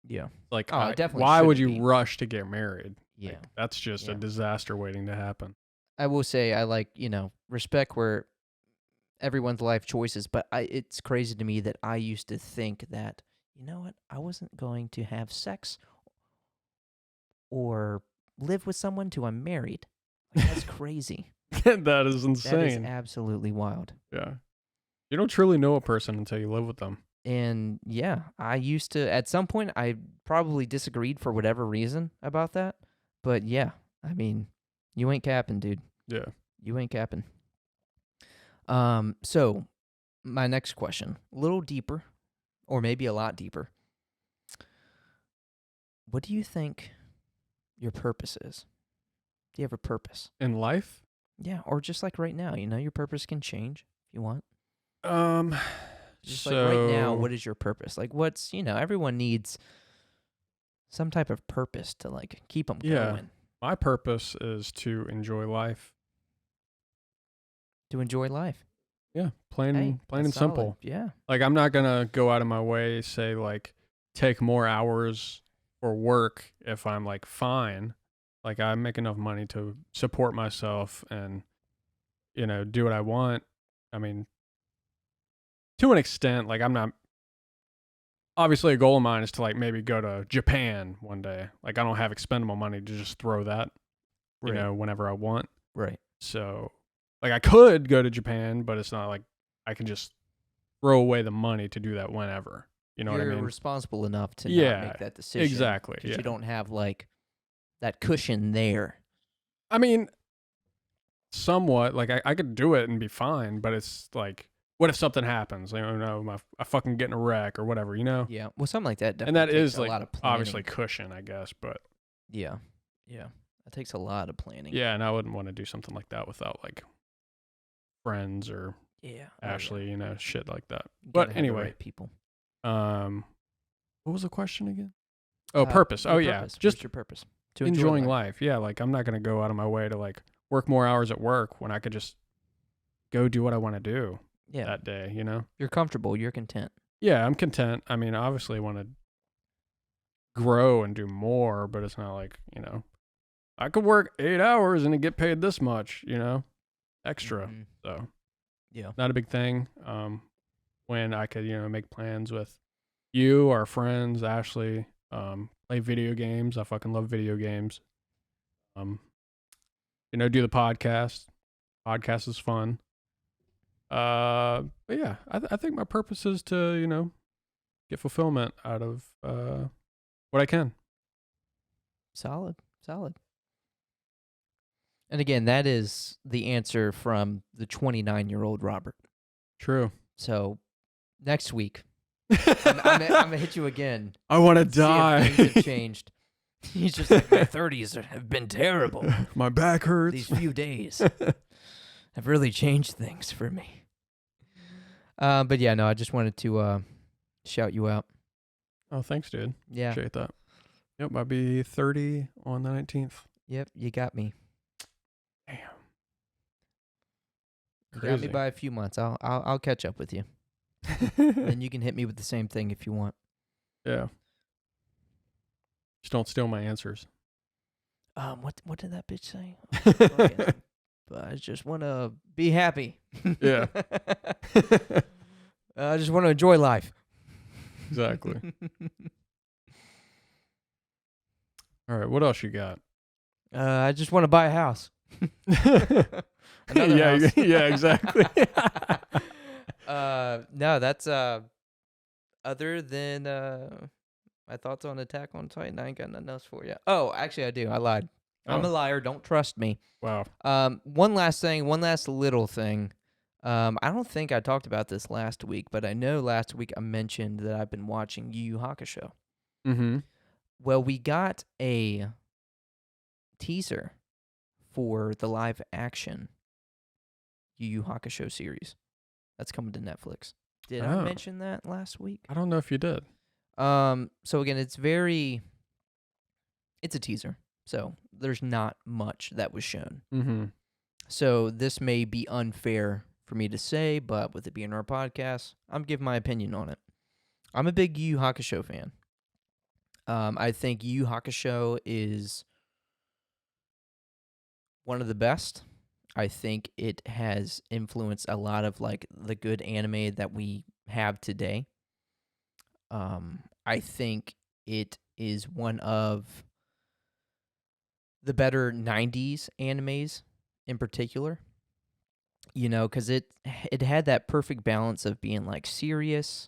B: Yeah.
A: Like,
B: definitely.
A: Why would you rush to get married?
B: Yeah.
A: Like, that's just a disaster waiting to happen.
B: I will say I like, respect where everyone's life choices, but it's crazy to me that I used to think that, you know what, I wasn't going to have sex or live with someone till I'm married. Like, that's crazy.
A: That is insane.
B: That is absolutely wild.
A: Yeah. You don't truly know a person until you live with them.
B: And yeah, I used to, at some point, I probably disagreed for whatever reason about that. But yeah, I mean, you ain't capping, dude.
A: Yeah.
B: You ain't capping. So my next question, a little deeper, or maybe a lot deeper. What do you think your purpose is? Do you have a purpose?
A: In life?
B: Yeah, or just like right now, your purpose can change if you want. Just like right now, what is your purpose? Like what's, everyone needs some type of purpose to like keep them going.
A: My purpose is to enjoy life.
B: To enjoy life.
A: Yeah, plain and simple.
B: Yeah.
A: Like I'm not going to go out of my way, say like take more hours for work if I'm like fine, like I make enough money to support myself and, do what I want. I mean, to an extent, like I'm not, obviously a goal of mine is to like maybe go to Japan one day. Like I don't have expendable money to just throw that, whenever I want.
B: Right.
A: So like I could go to Japan, but it's not like I can just throw away the money to do that whenever. You know what I mean?
B: You're responsible enough to
A: Yeah,
B: not make that decision.
A: exactly.
B: Because
A: Yeah.
B: you don't have like that cushion there.
A: I mean, somewhat. Like I could do it and be fine, but it's like, what if something happens? I fucking get in a wreck or whatever,
B: Yeah. Well, something like that
A: And
B: definitely
A: that
B: takes
A: is
B: a
A: like
B: lot of planning.
A: obviously cushion, I guess, but
B: Yeah. Yeah. That takes a lot of planning.
A: yeah, and I wouldn't want to do something like that without like friends or
B: Yeah.
A: Ashley, shit like that.
B: You
A: But
B: gotta have the
A: anyway,
B: right people.
A: what was the question again? Oh, purpose.
B: Your
A: Oh yeah,
B: purpose.
A: just
B: What's your purpose? To
A: enjoying
B: enjoy life.
A: life. Yeah, like I'm not gonna go out of my way to like work more hours at work when I could just go do what I want to do
B: Yeah.
A: that day.
B: You're comfortable. You're content.
A: Yeah, I'm content. I mean, obviously, I want to grow and do more, but it's not like I could work 8 hours and get paid this much. Extra.
B: Mhm.
A: So
B: Yeah.
A: not a big thing. When I could make plans with you, our friends, Ashley, play video games. I fucking love video games. Do the podcast. Podcast is fun. But yeah, I think my purpose is to get fulfillment out of what I can.
B: Solid. And again, that is the answer from the 29-year-old Robert.
A: True.
B: So next week, I'm gonna hit you again.
A: I want to
B: See if
A: die.
B: things have changed. He's just like, my 30s have been terrible.
A: My back hurts.
B: These few days have really changed things for me. But yeah, no, I just wanted to shout you out.
A: Oh, thanks, dude.
B: Yeah.
A: Appreciate that. Yep, I'll be 30 on the 19th.
B: Yep, you got me.
A: Damn.
B: You got me by a few months. I'll catch up with you. Then you can hit me with the same thing if you want.
A: Yeah. Just don't steal my answers.
B: What did that bitch say? Fucking, I just want to be happy.
A: Yeah.
B: I just want to enjoy life.
A: Exactly. All right, what else you got?
B: I just want to buy a house. Another house.
A: Yeah, exactly.
B: No, that's other than my thoughts on Attack on Titan. I ain't got nothing else for you. Oh, actually, I do. I lied. I'm a liar. Don't trust me.
A: Wow.
B: One last thing. One last little thing. I don't think I talked about this last week, but I know last week I mentioned that I've been watching Yu Yu Hakusho.
A: Mm-hmm.
B: Well, we got a teaser for the live action Yu Yu Hakusho series that's coming to Netflix. Did I mention that last week?
A: I don't know if you did.
B: So again, it's a teaser. So there's not much that was shown.
A: Mm-hmm.
B: So this may be unfair for me to say, but with it being our podcast, I'm giving my opinion on it. I'm a big Yu Yu Hakusho fan. I think Yu Yu Hakusho is one of the best. I think it has influenced a lot of like the good anime that we have today. I think it is one of the better 90s animes in particular. Because it had that perfect balance of being like serious,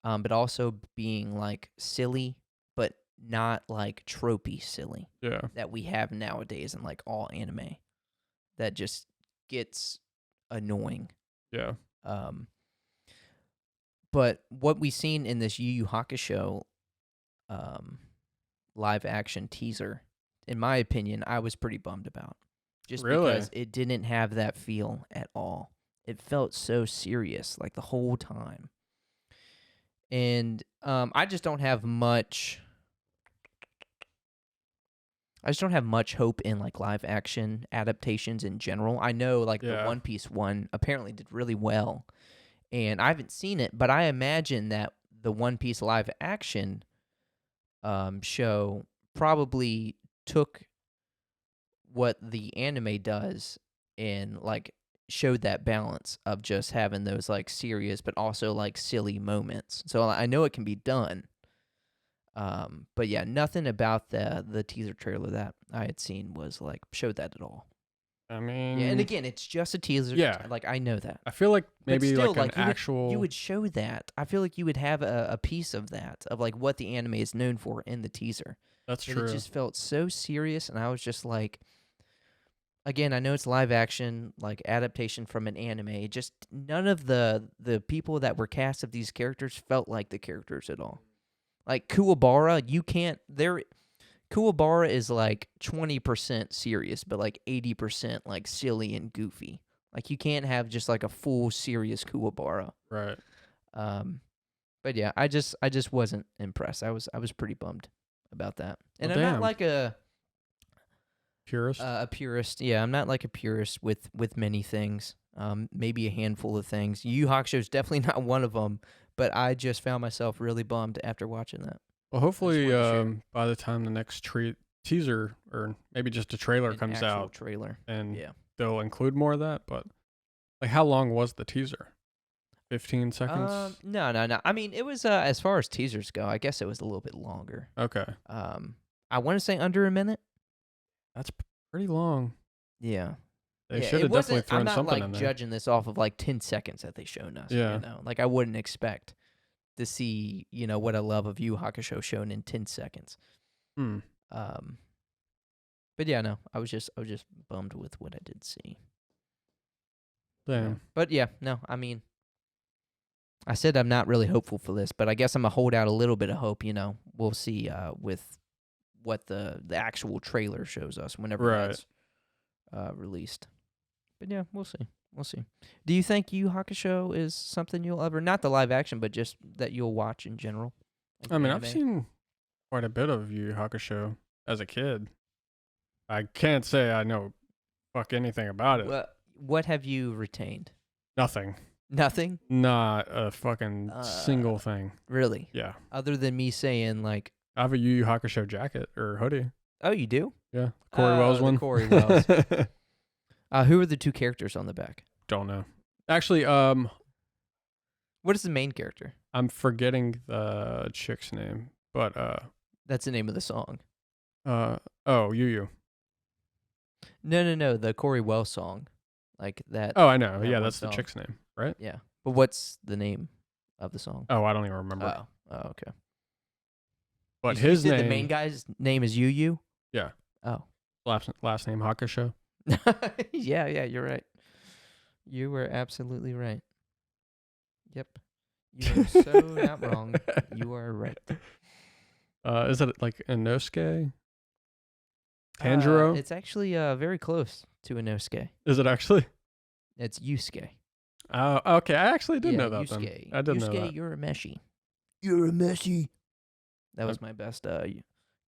B: but also being like silly, but not like tropey silly.
A: Yeah.
B: That we have nowadays in like all anime. That just gets annoying.
A: Yeah.
B: But what we've seen in this Yu Yu Hakusho live action teaser, in my opinion, I was pretty bummed about. Just because it didn't have that feel at all. It felt so serious, like the whole time. And I just don't have much hope in like live action adaptations in general. I know like the One Piece one apparently did really well. And I haven't seen it, but I imagine that the One Piece live action show probably took what the anime does and like showed that balance of just having those like serious but also like silly moments. So I know it can be done. But yeah, nothing about the teaser trailer that I had seen was like showed that at all.
A: I mean,
B: Yeah, and again, it's just a teaser.
A: Yeah.
B: Like I know that.
A: I feel like maybe
B: But still,
A: like an actual.
B: you would show that. I feel like you would have a piece of that, of like what the anime is known for in the teaser.
A: That's
B: And
A: true.
B: it just felt so serious, and I was just like, again, I know it's live action, like adaptation from an anime. Just none of the people that were cast of these characters felt like the characters at all. Like Kuwabara, you can't. Kuwabara is like 20% serious, but like 80% like silly and goofy. Like you can't have just like a full serious Kuwabara.
A: Right.
B: But yeah, I just wasn't impressed. I was pretty bummed about that. And
A: Well,
B: I'm
A: damn.
B: not like a
A: Purist.
B: purist. Yeah, I'm not like a purist with many things. Maybe a handful of things. Yu Yu Hakusho is definitely not one of them. But I just found myself really bummed after watching that.
A: Well, hopefully,
B: wanted to share.
A: by the time the next teaser or maybe just a trailer
B: An
A: comes
B: actual
A: out,
B: trailer.
A: and
B: Yeah.
A: they'll include more of that. But like, how long was the teaser? 15 seconds.
B: No. I mean, it was as far as teasers go. I guess it was a little bit longer.
A: Okay,
B: I want to say under a minute.
A: that's pretty long.
B: Yeah.
A: They
B: Yeah,
A: should
B: it
A: have definitely
B: wasn't-
A: thrown
B: I'm not
A: something
B: like
A: in there.
B: judging this off of like 10 seconds that they shown us.
A: Yeah.
B: You know, like I wouldn't expect to see what I love of Yu Yu Hakusho shown in 10 seconds.
A: Hmm.
B: But yeah, no, I was just bummed with what I did see.
A: Damn.
B: Yeah. But yeah, no, I mean, I said I'm not really hopeful for this, but I guess I'm gonna hold out a little bit of hope. We'll see with what the actual trailer shows us whenever
A: Right.
B: that's released. But yeah, we'll see. We'll see. Do you think Yu Yu Hakusho is something you'll ever, not the live action, but just that you'll watch in general? Like
A: I mean,
B: anime?
A: I've seen quite a bit of Yu Yu Hakusho as a kid. I can't say I know fuck anything about it.
B: What have you retained?
A: Nothing.
B: Nothing?
A: Not a fucking single thing.
B: Really?
A: Yeah.
B: Other than me saying like,
A: I have a Yu Yu Hakusho jacket or hoodie.
B: oh, you do?
A: Yeah. Corey Wells
B: the
A: one.
B: Corey Wells. Who are the two characters on the back?
A: Don't know. Actually,
B: What is the main character?
A: I'm forgetting the chick's name, but
B: That's the name of the song.
A: Yu Yu.
B: No, the Corey Wells song. Like that.
A: Oh, I know.
B: that
A: Yeah,
B: one
A: that's the
B: song.
A: chick's name, right?
B: Yeah. But what's the name of the song?
A: Oh, I don't even remember.
B: Oh, okay.
A: But
B: You
A: his
B: said
A: name,
B: the main guy's name is Yu Yu?
A: Yeah.
B: Oh.
A: last name Hakusho.
B: yeah, you're right. You were absolutely right. Yep. You are so not wrong. You are right.
A: Is it like Inosuke? Tanjiro?
B: It's actually very close to Inosuke.
A: Is it actually?
B: It's Yusuke.
A: Oh, okay. I actually did know that
B: Yusuke.
A: then. I did know
B: Yusuke,
A: that.
B: you're a meshy. You're a meshy. That was my best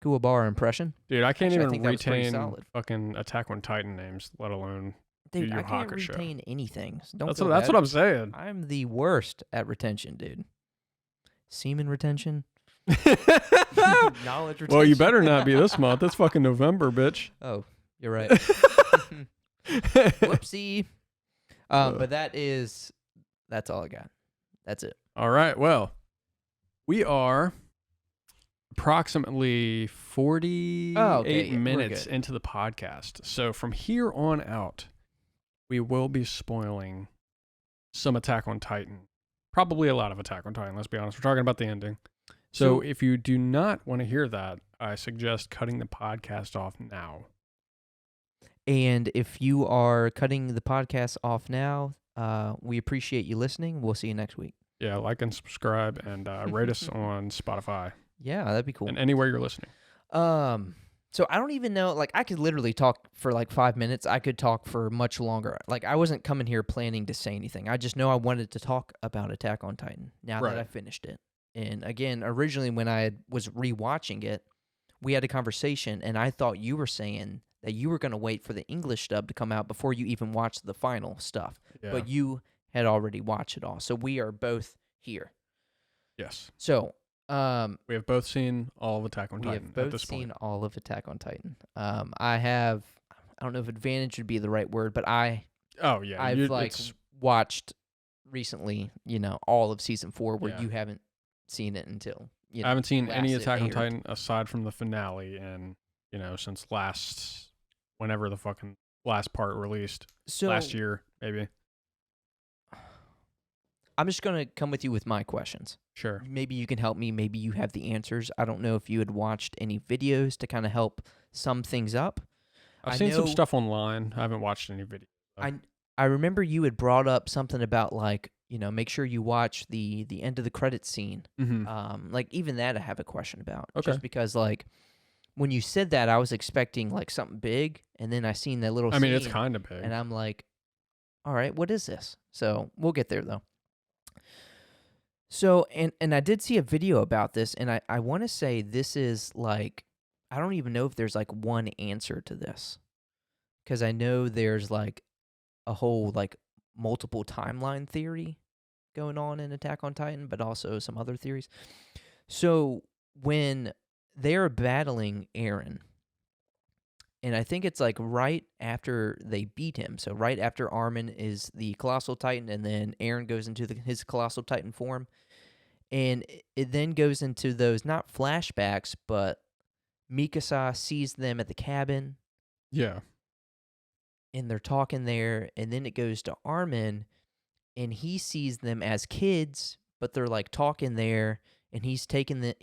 B: Kuwabara impression.
A: Dude, I can't
B: Actually, I
A: even
B: think that was pretty
A: retain
B: solid.
A: fucking Attack on Titan names, let alone
B: Dude,
A: Yu Yu
B: I can't
A: Hakusho.
B: retain anything. So don't
A: That's
B: feel
A: what
B: bad.
A: I'm saying.
B: I'm the worst at retention, dude. Semen retention. Knowledge retention.
A: Well, you better not be this month. It's fucking November, bitch.
B: Oh, you're right. Whoopsie. But that's all I got. That's it.
A: All right. Well, we are approximately 48
B: we're
A: minutes
B: good.
A: into the podcast. So from here on out, we will be spoiling some Attack on Titan. Probably a lot of Attack on Titan, let's be honest. We're talking about the ending. So if you do not want to hear that, I suggest cutting the podcast off now.
B: And if you are cutting the podcast off now, we appreciate you listening. We'll see you next week.
A: Yeah, like and subscribe and rate us on Spotify
B: Yeah, that'd be cool.
A: and anywhere you're listening.
B: So I don't even know, like I could literally talk for like 5 minutes. I could talk for much longer. Like I wasn't coming here planning to say anything. I just know I wanted to talk about Attack on Titan now
A: Right.
B: that I finished it. And again, originally when I was rewatching it, we had a conversation and I thought you were saying that you were going to wait for the English dub to come out before you even watched the final stuff.
A: Yeah.
B: But you had already watched it all. So we are both here.
A: Yes.
B: So
A: We have both seen all of Attack on
B: We
A: Titan
B: have both
A: at this
B: seen
A: point.
B: all of Attack on Titan. I don't know if advantage would be the right word, but
A: Oh yeah,
B: I've like
A: it's
B: watched recently, all of season 4 where
A: Yeah.
B: you haven't seen it until,
A: I haven't seen any
B: last it
A: Attack on
B: aired.
A: Titan aside from the finale, and since whenever the fucking last part released
B: So
A: last year, maybe.
B: I'm just going to come with you with my questions.
A: Sure.
B: Maybe you can help me. Maybe you have the answers. I don't know if you had watched any videos to kind of help sum things up.
A: I've seen some stuff online. I haven't watched any videos.
B: I remember you had brought up something about like, make sure you watch the end of the credits scene.
A: Mm-hmm.
B: Like even that I have a question about.
A: Okay.
B: Just because like when you said that, I was expecting like something big, and then I seen that little
A: I mean, it's
B: scene,
A: kind of big.
B: and I'm like, all right, what is this? So we'll get there though. So, and I did see a video about this, and I want to say this is like, I don't even know if there's like one answer to this, because I know there's like a whole like multiple timeline theory going on in Attack on Titan, but also some other theories. So when they're battling Eren, and I think it's like right after they beat him, so right after Armin is the Colossal Titan, and then Eren goes into his Colossal Titan form. And it then goes into those, not flashbacks, but Mikasa sees them at the cabin.
A: Yeah.
B: And they're talking there. And then it goes to Armin, and he sees them as kids, but they're like talking there. And he's taken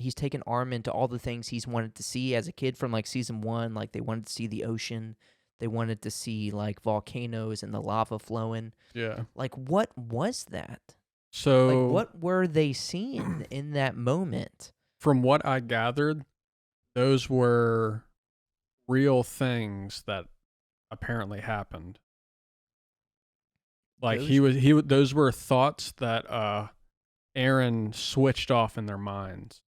B: Armin to all the things he's wanted to see as a kid from like season 1. Like they wanted to see the ocean. They wanted to see like volcanoes and the lava flowing.
A: Yeah.
B: Like what was that?
A: So,
B: like, what were they seeing in that moment?
A: From what I gathered, those were real things that apparently happened. Like those were thoughts that Eren switched off in their minds,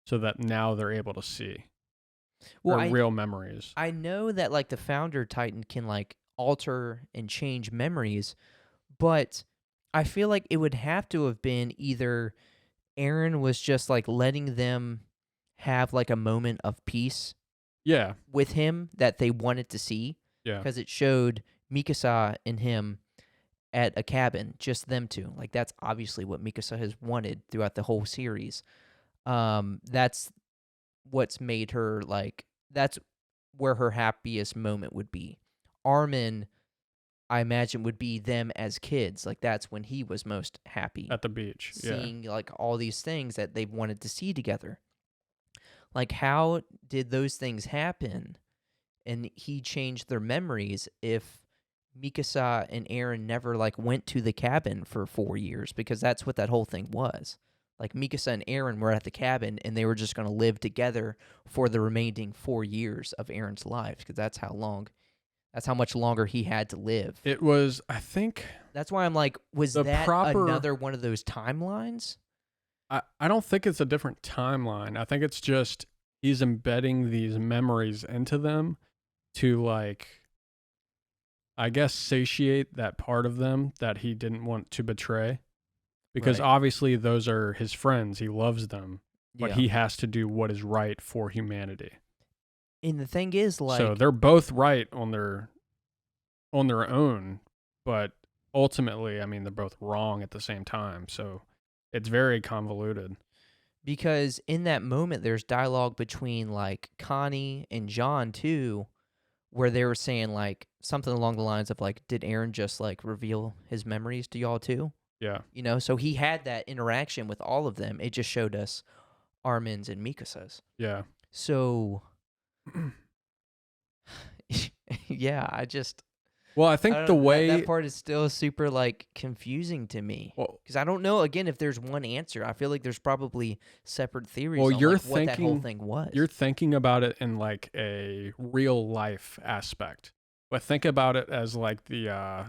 A: so that now they're able to see. Real memories.
B: I know that like the Founder Titan can like alter and change memories, but I feel like it would have to have been either Eren was just like letting them have like a moment of peace with him that they wanted to see.
A: Yeah.
B: Because it showed Mikasa and him at a cabin, just them two. Like that's obviously what Mikasa has wanted throughout the whole series. That's what's made her like, that's where her happiest moment would be. Armin, I imagine, would be them as kids. Like that's when he was most happy
A: at the beach,
B: seeing like all these things that they wanted to see together. Like how did those things happen? And he changed their memories if Mikasa and Eren never like went to the cabin for 4 years, because that's what that whole thing was. Like Mikasa and Eren were at the cabin and they were just going to live together for the remaining 4 years of Eren's life, because that's how much longer he had to live.
A: It was, I think.
B: That's why I'm like, was that another one of those timelines?
A: I don't think it's a different timeline. I think it's just he's embedding these memories into them to like, I guess, satiate that part of them that he didn't want to betray. Because obviously those are his friends. He loves them. But he has to do what is right for humanity.
B: And the thing is, like,
A: so they're both right on their own, but ultimately, I mean, they're both wrong at the same time. So it's very convoluted.
B: Because in that moment, there's dialogue between like Connie and John too, where they were saying like something along the lines of like, did Eren just like reveal his memories to y'all too?
A: Yeah.
B: So he had that interaction with all of them. It just showed us Armin's and Mikasa's.
A: Yeah.
B: So yeah,
A: I think the way
B: that part is still super like confusing to me, because I don't know again if there's one answer. I feel like there's probably separate theories on like what that whole thing was.
A: You're thinking about it in like a real life aspect, but think about it as like the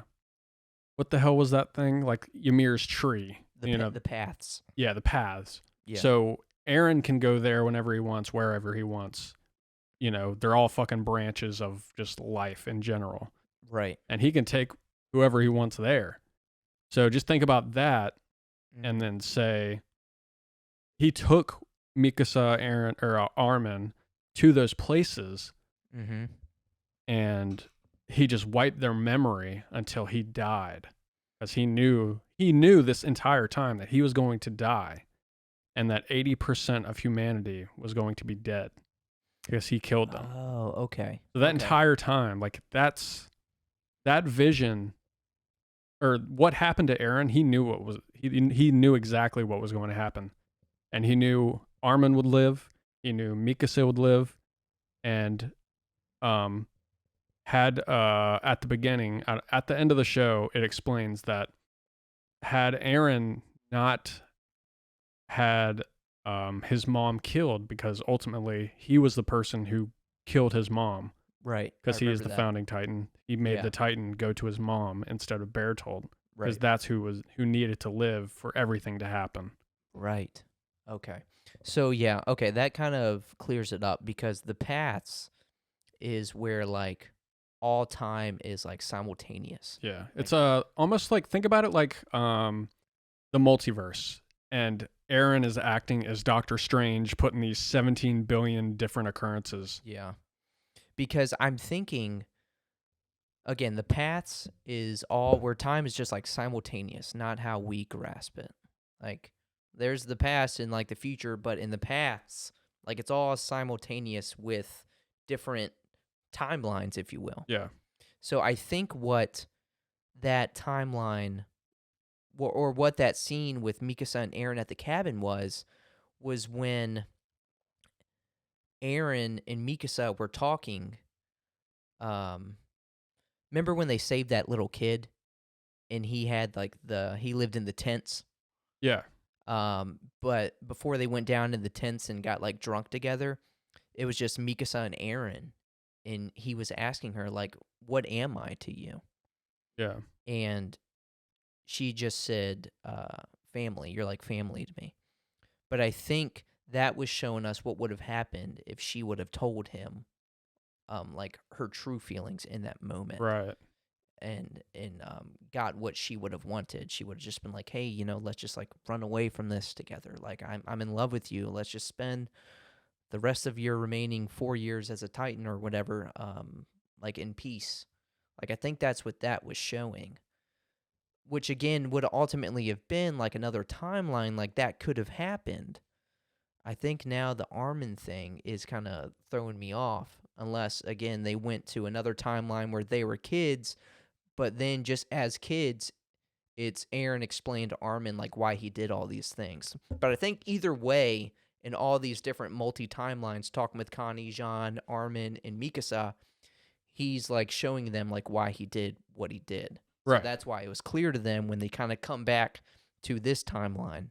A: what the hell was that thing, like Ymir's tree?
B: The paths.
A: Yeah, the paths.
B: Yeah.
A: So Eren can go there whenever he wants, wherever he wants. They're all fucking branches of just life in general.
B: Right.
A: And he can take whoever he wants there. So just think about that and then say he took Mikasa, Eren, or Armin to those places, and he just wiped their memory until he died, because he knew this entire time that he was going to die, and that 80% of humanity was going to be dead because he killed them.
B: Oh, okay.
A: So that entire time, like that vision, or what happened to Eren, he knew exactly what was going to happen, and he knew Armin would live, he knew Mikasa would live, and had at the beginning, at the end of the show, it explains that had Eren not had his mom killed, because ultimately he was the person who killed his mom,
B: right?
A: Because he is the founding Titan. He made the Titan go to his mom instead of Bertold, because that's who needed to live for everything to happen.
B: Right. Okay. So yeah, okay, that kind of clears it up, because the paths is where like all time is like simultaneous.
A: Yeah. It's almost like, think about it like the multiverse, and Eren is acting as Doctor Strange, putting these 17 billion different occurrences.
B: Yeah. Because I'm thinking, again, the paths is all where time is just like simultaneous, not how we grasp it. Like there's the past and like the future, but in the paths, like it's all simultaneous with different timelines, if you will.
A: Yeah.
B: So I think what that timeline or what that scene with Mikasa and Eren at the cabin was when Eren and Mikasa were talking. Remember when they saved that little kid and he had like he lived in the tents?
A: Yeah.
B: But before they went down in the tents and got like drunk together, it was just Mikasa and Eren, and he was asking her like, "What am I to you?"
A: Yeah.
B: And she just said, "Family. You're like family to me." But I think that was showing us what would have happened if she would have told him, like her true feelings in that moment.
A: Right.
B: And got what she would have wanted. She would have just been like, "Hey, let's just like run away from this together. Like I'm in love with you. Let's just spend the rest of your remaining 4 years as a Titan or whatever, like in peace." Like I think that's what that was showing. Which again would ultimately have been like another timeline, like that could have happened. I think now the Armin thing is kind of throwing me off, unless again they went to another timeline where they were kids. But then just as kids, it's Eren explained to Armin like why he did all these things. But I think either way, in all these different multi-timelines, talking with Connie, Jean, Armin, and Mikasa, he's like showing them like why he did what he did. So
A: Right.
B: that's why it was clear to them when they kind of come back to this timeline.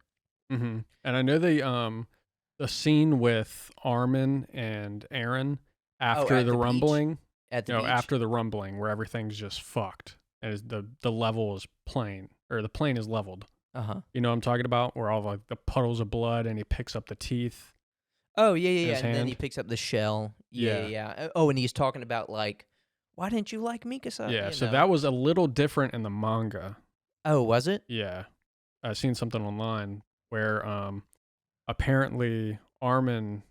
A: Mm-hmm. And I know the scene with Armin and Eren after the rumbling.
B: At the beach?
A: After the rumbling, where everything's just fucked, and the level is plain, or the plane is leveled. You know what I'm talking about? Where all like the puddles of blood, and he picks up the teeth.
B: Oh yeah. And then he picks up the shell. Yeah. Oh, and he's talking about like, why didn't you like Mikasa?
A: Yeah. So that was a little different in the manga.
B: Oh, was it?
A: Yeah, I've seen something online where apparently Armin,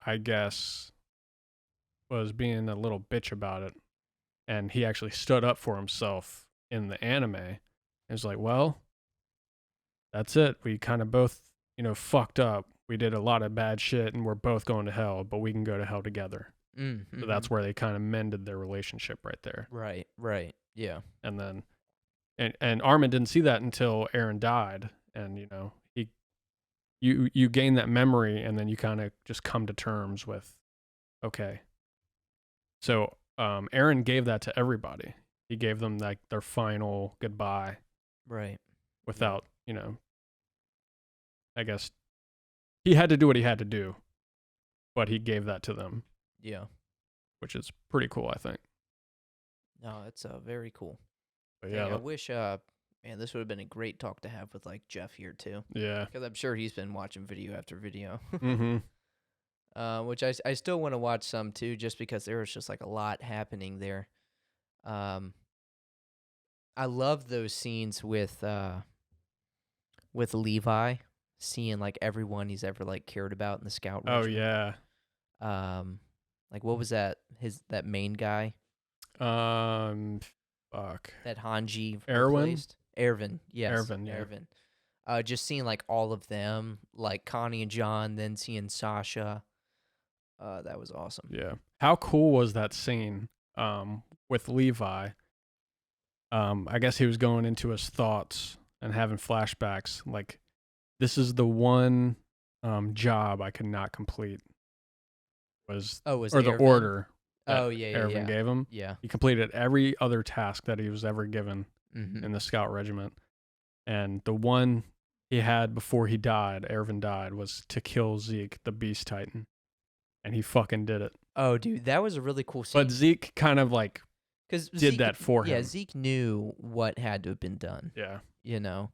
A: I guess, was being a little bitch about it, and he actually stood up for himself in the anime. It was like, well, that's it. We kind of both, fucked up. We did a lot of bad shit, and we're both going to hell, but we can go to hell together.
B: Mm-hmm.
A: So that's where they kind of mended their relationship right there.
B: Right. Yeah.
A: And then, and Armin didn't see that until Eren died, and you gain that memory, and then you kind of just come to terms with, okay. So Eren gave that to everybody. He gave them like their final goodbye.
B: Right.
A: Without, I guess he had to do what he had to do, but he gave that to them.
B: Yeah.
A: Which is pretty cool, I think.
B: No, it's very cool.
A: But yeah,
B: I wish man, this would have been a great talk to have with like Jeff here too.
A: Yeah.
B: Because I'm sure he's been watching video after video.
A: Mm-hmm.
B: Which I still want to watch some too, just because there was just like a lot happening there. I love those scenes with Levi seeing like everyone he's ever like cared about in the scout
A: Oh
B: regiment.
A: yeah.
B: Like what was that? That main guy
A: Fuck.
B: that Hanji
A: Erwin?
B: replaced? Ervin, yes.
A: Ervin, yeah.
B: Ervin. Just seeing like all of them, like Connie and John, then seeing Sasha. That was awesome.
A: Yeah. How cool was that scene with Levi? I guess he was going into his thoughts and having flashbacks. Like, this is the one job I could not complete. Was
B: Oh, was
A: or the
B: Ervin?
A: order that
B: Oh yeah,
A: Ervin
B: yeah.
A: gave him.
B: Yeah.
A: He completed every other task that he was ever given
B: Mm-hmm.
A: in the scout regiment. And the one he had before he died, Ervin died, was to kill Zeke, the Beast Titan. And he fucking did it.
B: Oh, dude, that was a really cool scene.
A: But Zeke kind of like did that for him.
B: Yeah, Zeke knew what had to have been done.
A: Yeah.
B: You know?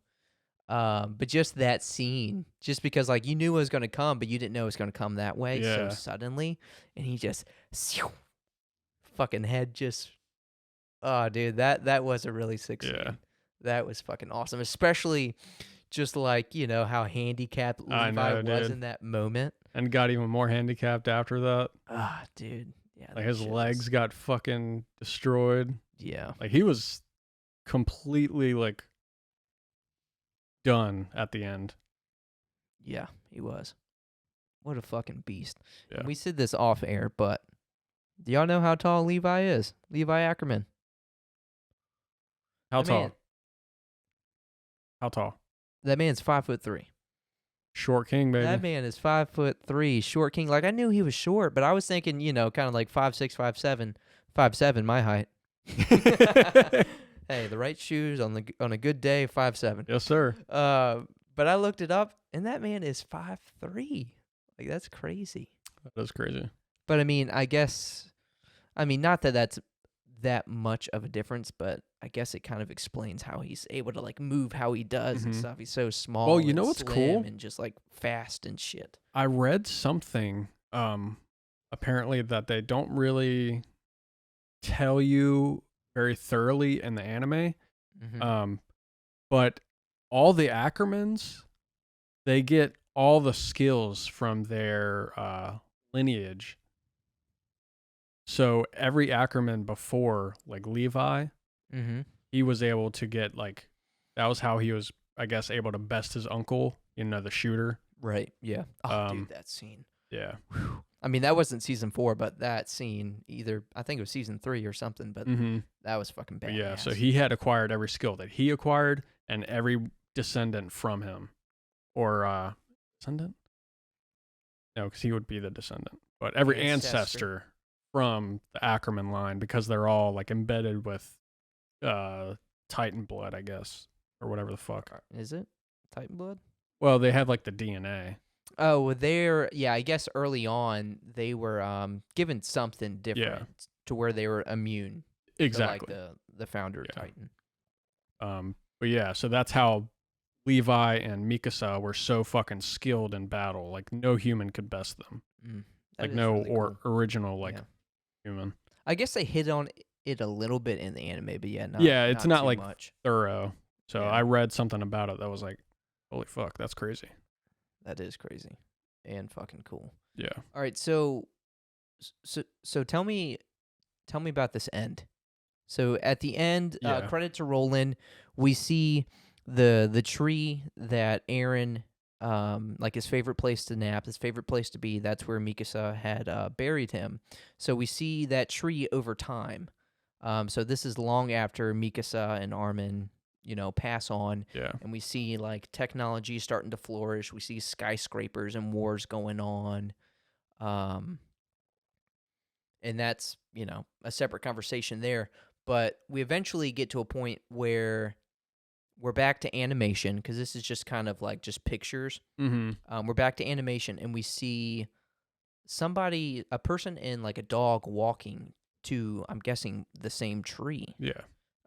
B: But just that scene, just because like you knew it was going to come, but you didn't know it was going to come that way so suddenly. And he just, fucking head just, oh, dude, that was a really sick scene.
A: Yeah.
B: That was fucking awesome. Especially just like, you know, how handicapped Levi was in that moment.
A: And got even more handicapped after that.
B: Ah, dude. Yeah.
A: Like his legs got fucking destroyed.
B: Yeah.
A: Like he was completely like done at the end.
B: Yeah, he was. What a fucking beast.
A: Yeah.
B: And we said this off air, but do y'all know how tall Levi is? Levi Ackerman.
A: How tall? How tall?
B: That man's 5'3".
A: Short king, baby.
B: That man is 5'3", short king. Like I knew he was short, but I was thinking, you know, kind of like 5'6", 5'7", 5'7", my height. Hey, the right shoes on a good day, 5'7".
A: Yes, sir.
B: But I looked it up, and that man is 5'3". Like that's crazy.
A: That is crazy.
B: But I mean, not that that's that much of a difference, but I guess it kind of explains how he's able to like move how he does and stuff. He's so small.
A: Well, you know
B: and
A: what's
B: slim
A: cool?
B: and just like fast and shit.
A: I read something apparently that they don't really tell you very thoroughly in the anime.
B: Mm-hmm.
A: But all the Ackermans, they get all the skills from their lineage. So every Ackerman before, like Levi, he was able to get like, that was how he was, I guess, able to best his uncle, you know, the shooter.
B: Right. Yeah. Oh, dude, that scene.
A: Yeah.
B: Whew. I mean, that wasn't season 4, but that scene I think it was season 3 or something, but that was fucking badass.
A: Yeah. So he had acquired every skill that he acquired and every descendant from him, or descendant. No, because he would be the descendant, but every ancestor from the Ackerman line, because they're all like embedded with Titan blood, I guess, or whatever the fuck.
B: Is it Titan blood?
A: Well, they have like the DNA.
B: Oh, I guess early on they were given something different to where they were immune.
A: Exactly.
B: To like the founder of Titan.
A: But yeah, so that's how Levi and Mikasa were so fucking skilled in battle. Like no human could best them. Like no really cool. Original like human.
B: I guess they hit on it a little bit in the anime, but
A: it's not like
B: much.
A: Thorough. So I read something about it that was like, holy fuck, that's crazy.
B: That is crazy and fucking cool.
A: Yeah.
B: All right, so tell me about this end. So at the end, credit to Roland, we see the tree that Eren, like his favorite place to nap, his favorite place to be. That's where Mikasa had buried him. So we see that tree over time. So this is long after Mikasa and Armin, you know, pass on.
A: Yeah.
B: And we see like technology starting to flourish. We see skyscrapers and wars going on. And that's, you know, a separate conversation there. But we eventually get to a point where we're back to animation, because this is just kind of like just pictures. We're back to animation, and we see a person and like a dog walking to, I'm guessing, the same tree.
A: Yeah.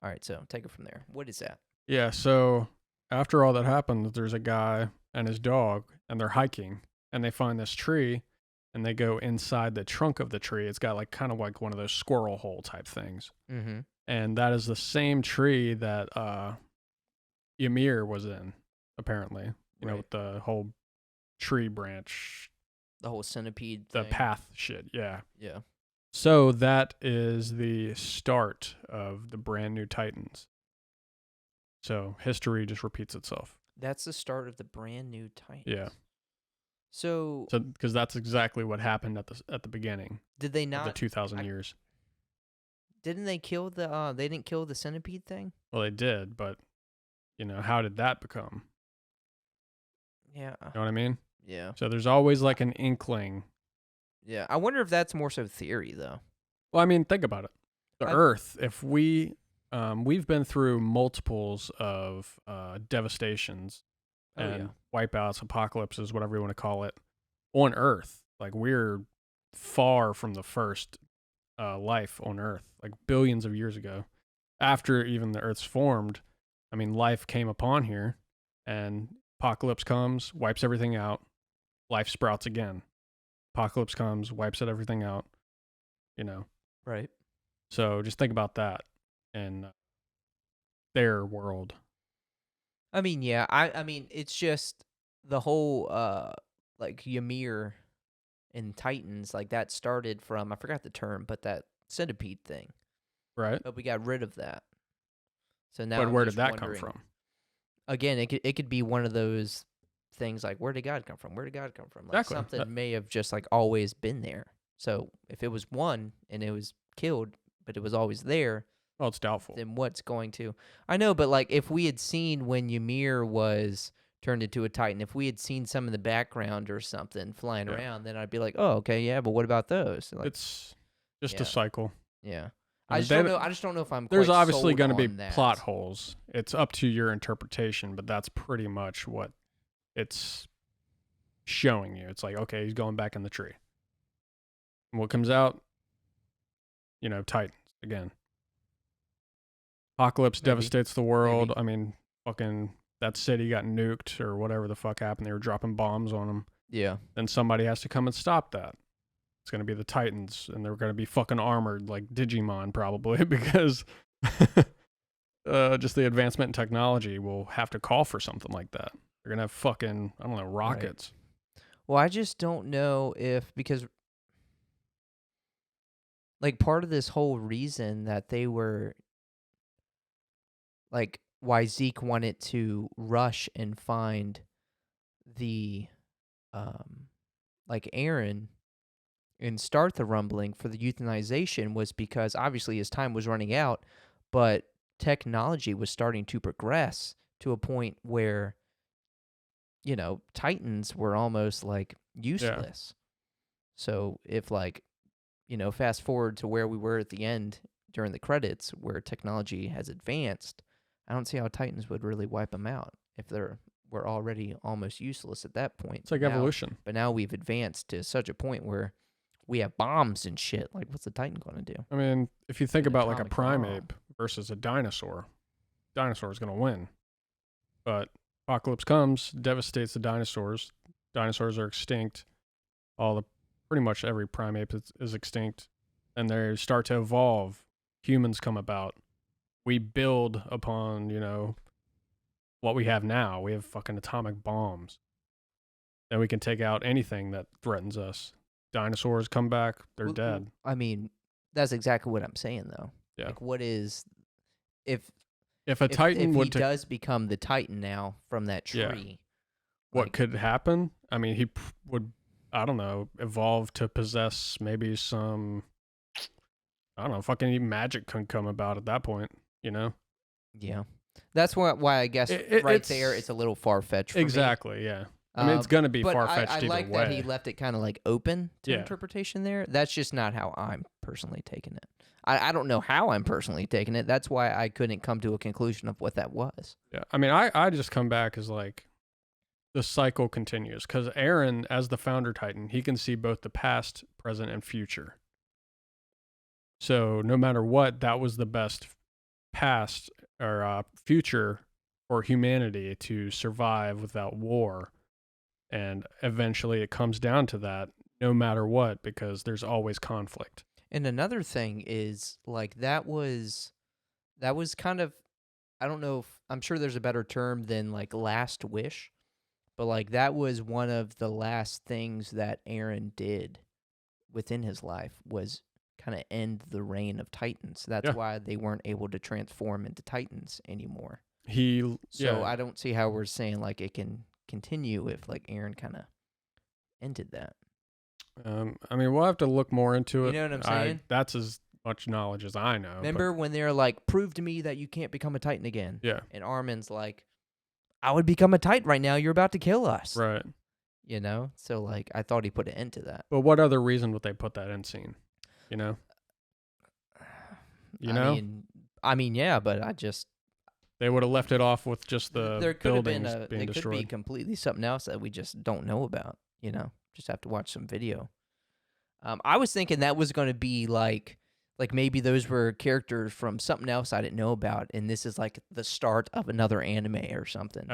B: All right, so take it from there. What is that?
A: Yeah, so after all that happens, there's a guy and his dog, and they're hiking, and they find this tree, and they go inside the trunk of the tree. It's got like kind of like one of those squirrel hole type things. And that is the same tree that Ymir was in, apparently, You know, with the whole tree branch,
B: the whole centipede
A: the
B: thing.
A: path shit. Yeah.
B: Yeah.
A: So that is the start of the brand new Titans. So history just repeats itself.
B: That's the start of the brand new Titans.
A: Yeah.
B: So
A: because that's exactly what happened at the beginning.
B: Did they not
A: of the 2,000 years?
B: Didn't they kill the? They didn't kill the centipede thing.
A: Well, they did, but how did that become?
B: Yeah.
A: You know what I mean?
B: Yeah.
A: So there's always like an inkling.
B: Yeah. I wonder if that's more so theory though.
A: Well, I mean, think about it. The Earth, if we've been through multiples of devastations and wipeouts, apocalypses, whatever you want to call it, on Earth. Like, we're far from the first life on Earth, like billions of years ago. After even the Earth's formed, I mean, life came upon here, and apocalypse comes, wipes everything out, life sprouts again. Apocalypse comes, wipes everything out,
B: Right.
A: So just think about that in their world.
B: I mean, yeah. I mean, it's just the whole like Ymir and Titans, like that started from, I forgot the term, but that centipede thing.
A: Right.
B: But we got rid of that. So now
A: But
B: I'm
A: where
B: just
A: did that
B: wondering,
A: come from?
B: Again, it could be one of those things like, where did God come from? Where did God come from? Like
A: Exactly.
B: something may have just like always been there. So if it was one and it was killed, but it was always there,
A: Well, it's doubtful.
B: then what's going to? I know, but like if we had seen when Ymir was turned into a Titan, if we had seen some in the background or something flying around, then I'd be like, oh, okay, yeah, but what about those? Like,
A: it's just a cycle.
B: Yeah.
A: I
B: I
A: mean,
B: just don't know. I just don't know if I'm.
A: There's
B: quite
A: obviously
B: sold
A: going to be
B: on that.
A: plot holes. It's up to your interpretation, but that's pretty much what it's showing you. It's like, okay, he's going back in the tree. And what comes out? Titans again. Apocalypse devastates the world.
B: Maybe.
A: I mean, fucking that city got nuked or whatever the fuck happened. They were dropping bombs on them.
B: Yeah.
A: Then somebody has to come and stop that. It's going to be the Titans, and they're going to be fucking armored like Digimon probably because just the advancement in technology will have to call for something like that. They're going to have fucking, I don't know, rockets.
B: Right. Well, I just don't know because like part of this whole reason that they were like why Zeke wanted to rush and find the like Aaron and start the rumbling for the euthanization was because obviously his time was running out, but technology was starting to progress to a point where Titans were almost like useless. So if fast forward to where we were at the end during the credits where technology has advanced, I don't see how Titans would really wipe them out if we're already almost useless at that point.
A: It's like evolution.
B: But now we've advanced to such a point where we have bombs and shit. Like, what's the Titan going to do?
A: I mean, if you think about like a primate versus a dinosaur is going to win. But apocalypse comes, devastates the dinosaurs. Dinosaurs are extinct. Pretty much every primate is extinct. And they start to evolve. Humans come about. We build upon, what we have now. We have fucking atomic bombs. And we can take out anything that threatens us. Dinosaurs come back, they're dead.
B: I mean, that's exactly what I'm saying, though.
A: Yeah.
B: Like, what is if
A: a Titan
B: if he does become the Titan now from that tree?
A: What could happen? I mean, he would, I don't know, evolve to possess maybe some, I don't know, fucking magic can come about at that point,
B: Yeah. That's why I guess there it's a little far-fetched for
A: me. Yeah. I mean, it's going to be far-fetched either way.
B: I like that he left it kind of like open to interpretation there. That's just not how I'm personally taking it. I don't know how I'm personally taking it. That's why I couldn't come to a conclusion of what that was.
A: Yeah. I mean, I just come back as like the cycle continues because Aaron, as the founder Titan, he can see both the past, present, and future. So no matter what, that was the best past or future for humanity to survive without war. And eventually it comes down to that no matter what, because there's always conflict.
B: And another thing is like that was kind of, I don't know if, I'm sure there's a better term than like last wish, But like that was one of the last things that Aaron did within his life was kind of end the reign of Titans. That's why they weren't able to transform into Titans anymore. So I don't see how we're saying like it can continue if like Aaron kind of ended that.
A: I mean, we'll have to look more into it.
B: You know what I'm saying?
A: That's as much knowledge as I know.
B: Remember when they're like, prove to me that you can't become a Titan again?
A: Yeah.
B: And Armin's like, I would become a Titan right now. You're about to kill us.
A: Right.
B: You know? So, like, I thought he put an end to that.
A: But what other reason would they put that end scene? You know?
B: I mean, yeah, but I just...
A: They would have left it off with just the buildings being destroyed.
B: There could be completely something else that we just don't know about, you know? Just have to watch some video. I was thinking that was going to be like maybe those were characters from something else I didn't know about, and this is like the start of another anime or something.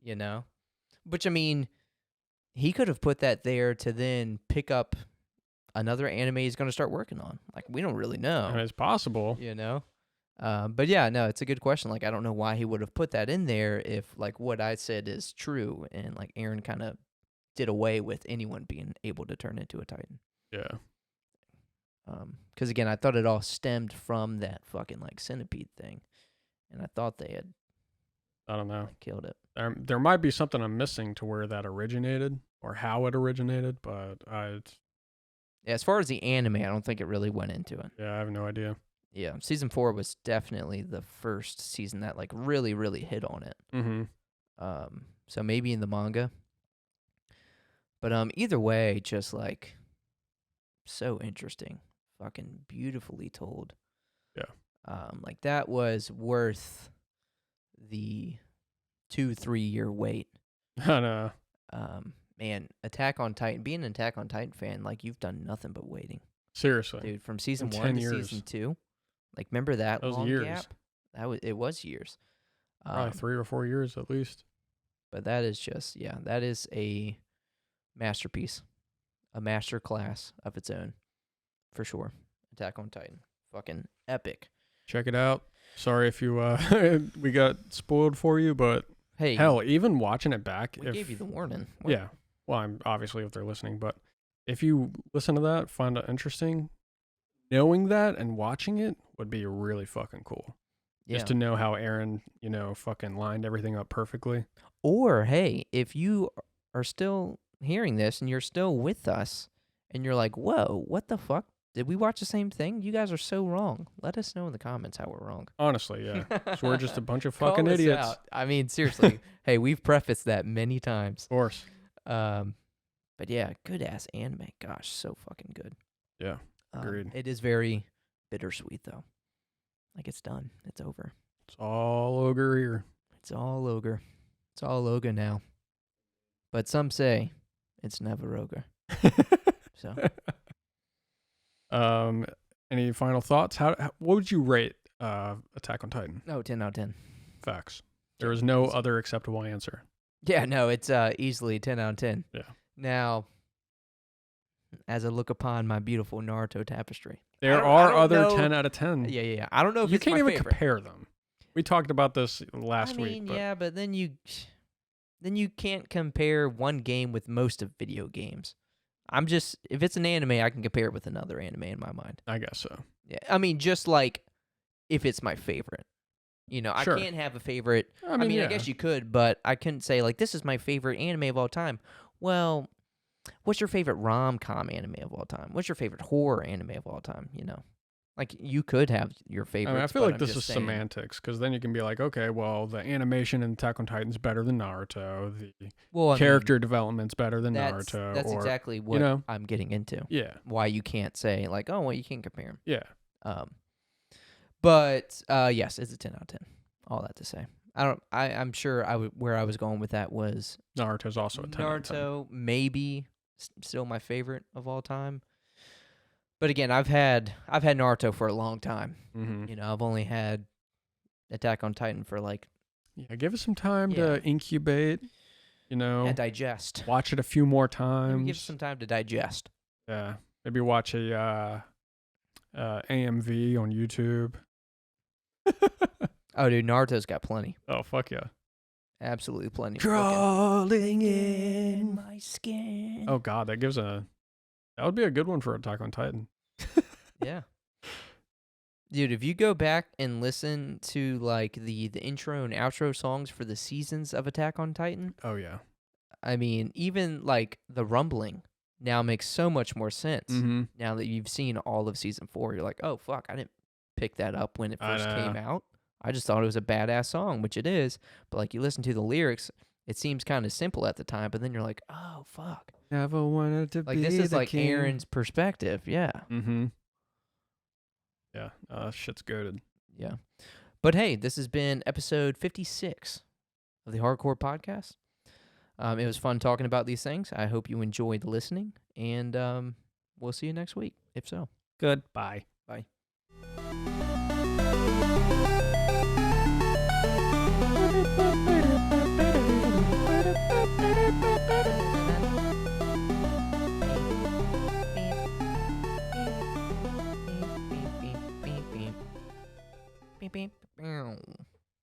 B: You know? Which, I mean, he could have put that there to then pick up another anime he's going to start working on. Like, we don't really know.
A: I mean, it's possible.
B: You know? But yeah, no, it's a good question. Like, I don't know why he would have put that in there if, like, what I said is true, and, like, Aaron kind of did away with anyone being able to turn into a Titan.
A: Yeah.
B: Because again, I thought it all stemmed from that fucking like centipede thing, and I thought they had,
A: I don't know,
B: killed it.
A: There might be something I'm missing to where that originated or how it originated, but
B: yeah, as far as the anime, I don't think it really went into it.
A: Yeah, I have no idea.
B: Yeah, season 4 was definitely the first season that like really, really hit on it.
A: Mm-hmm.
B: So maybe in the manga, but either way, just like so interesting. Fucking beautifully told.
A: Yeah.
B: Like that was worth the 2-3 year wait.
A: I know.
B: Man, Attack on Titan, being an Attack on Titan fan, like you've done nothing but waiting.
A: Seriously.
B: Dude, from season 1 to season 2. Like remember that long
A: years.
B: gap? It was years.
A: Probably 3 or 4 years at least.
B: But that is just, that is a masterpiece. A master class of its own. For sure. Attack on Titan. Fucking epic.
A: Check it out. Sorry if you we got spoiled for you, but
B: hey,
A: hell, even watching it back,
B: we gave you the warning.
A: Yeah. Well, I'm obviously if they're listening, but if you listen to that, find it interesting, knowing that and watching it would be really fucking cool. Yeah. Just to know how Aaron, fucking lined everything up perfectly.
B: Or hey, if you are still hearing this and you're still with us and you're like, whoa, what the fuck? Did we watch the same thing? You guys are so wrong. Let us know in the comments how we're wrong.
A: Honestly, yeah. So we're just a bunch of fucking idiots.
B: Out. I mean, seriously. Hey, we've prefaced that many times.
A: Of course.
B: But yeah, good ass anime. Gosh, so fucking good.
A: Yeah, agreed.
B: It is very bittersweet though. Like it's done. It's over.
A: It's all ogre here.
B: It's all ogre. It's all ogre now. But some say it's never ogre. So.
A: Any final thoughts? What would you rate Attack on Titan?
B: Oh, 10 out of 10.
A: Facts. There is no other acceptable answer.
B: Yeah, no, it's easily 10 out of 10.
A: Yeah.
B: Now, as I look upon my beautiful Naruto tapestry.
A: There are other 10 out of 10.
B: Yeah. I don't know if
A: you
B: it's
A: can't
B: my
A: even
B: favorite.
A: compare them. We talked about this last week. But
B: yeah, but then you can't compare one game with most of video games. If it's an anime, I can compare it with another anime in my mind.
A: I guess so.
B: Yeah, I mean, just like if it's my favorite.
A: Sure.
B: I can't have a favorite. I mean,
A: yeah.
B: I guess you could, but I couldn't say, like, this is my favorite anime of all time. Well, what's your favorite rom-com anime of all time? What's your favorite horror anime of all time? Like, you could have your favorite.
A: I feel like this is semantics, because then you can be like, okay, well, the animation in Attack on Titan's better than Naruto. The character development's better than Naruto.
B: That's exactly what I'm getting into.
A: Yeah.
B: Why you can't say, like, oh, well, you can't compare them.
A: Yeah.
B: But yes, it's a 10 out of 10. All that to say. I'm sure where I was going with that was
A: Naruto's also a 10 out of 10.
B: Naruto, maybe still my favorite of all time. But again, I've had Naruto for a long time.
A: Mm-hmm.
B: I've only had Attack on Titan for like.
A: Yeah, give it some time to incubate.
B: And digest.
A: Watch it a few more times.
B: Give it some time to digest.
A: Yeah, maybe watch a AMV on YouTube.
B: Oh, dude, Naruto's got plenty.
A: Oh, fuck yeah.
B: absolutely plenty.
A: Crawling in
B: my skin.
A: Oh God, that would be a good one for Attack on Titan.
B: Yeah. Dude, if you go back and listen to like the intro and outro songs for the seasons of Attack on Titan,
A: Oh yeah.
B: I mean, even like the rumbling now makes so much more sense.
A: Mm-hmm.
B: Now that you've seen all of season 4, you're like, oh fuck, I didn't pick that up when it first came out. I just thought it was a badass song, which it is. But like you listen to the lyrics, it seems kind of simple at the time, but then you're like, oh fuck.
A: Never wanted to
B: like
A: be
B: this is
A: the
B: like
A: king.
B: Aaron's perspective, yeah.
A: Mm-hmm. Yeah, shit's goated.
B: Yeah. But hey, this has been episode 56 of the Hardcore Podcast. It was fun talking about these things. I hope you enjoyed listening, and we'll see you next week, if so.
A: Goodbye.
B: Bye.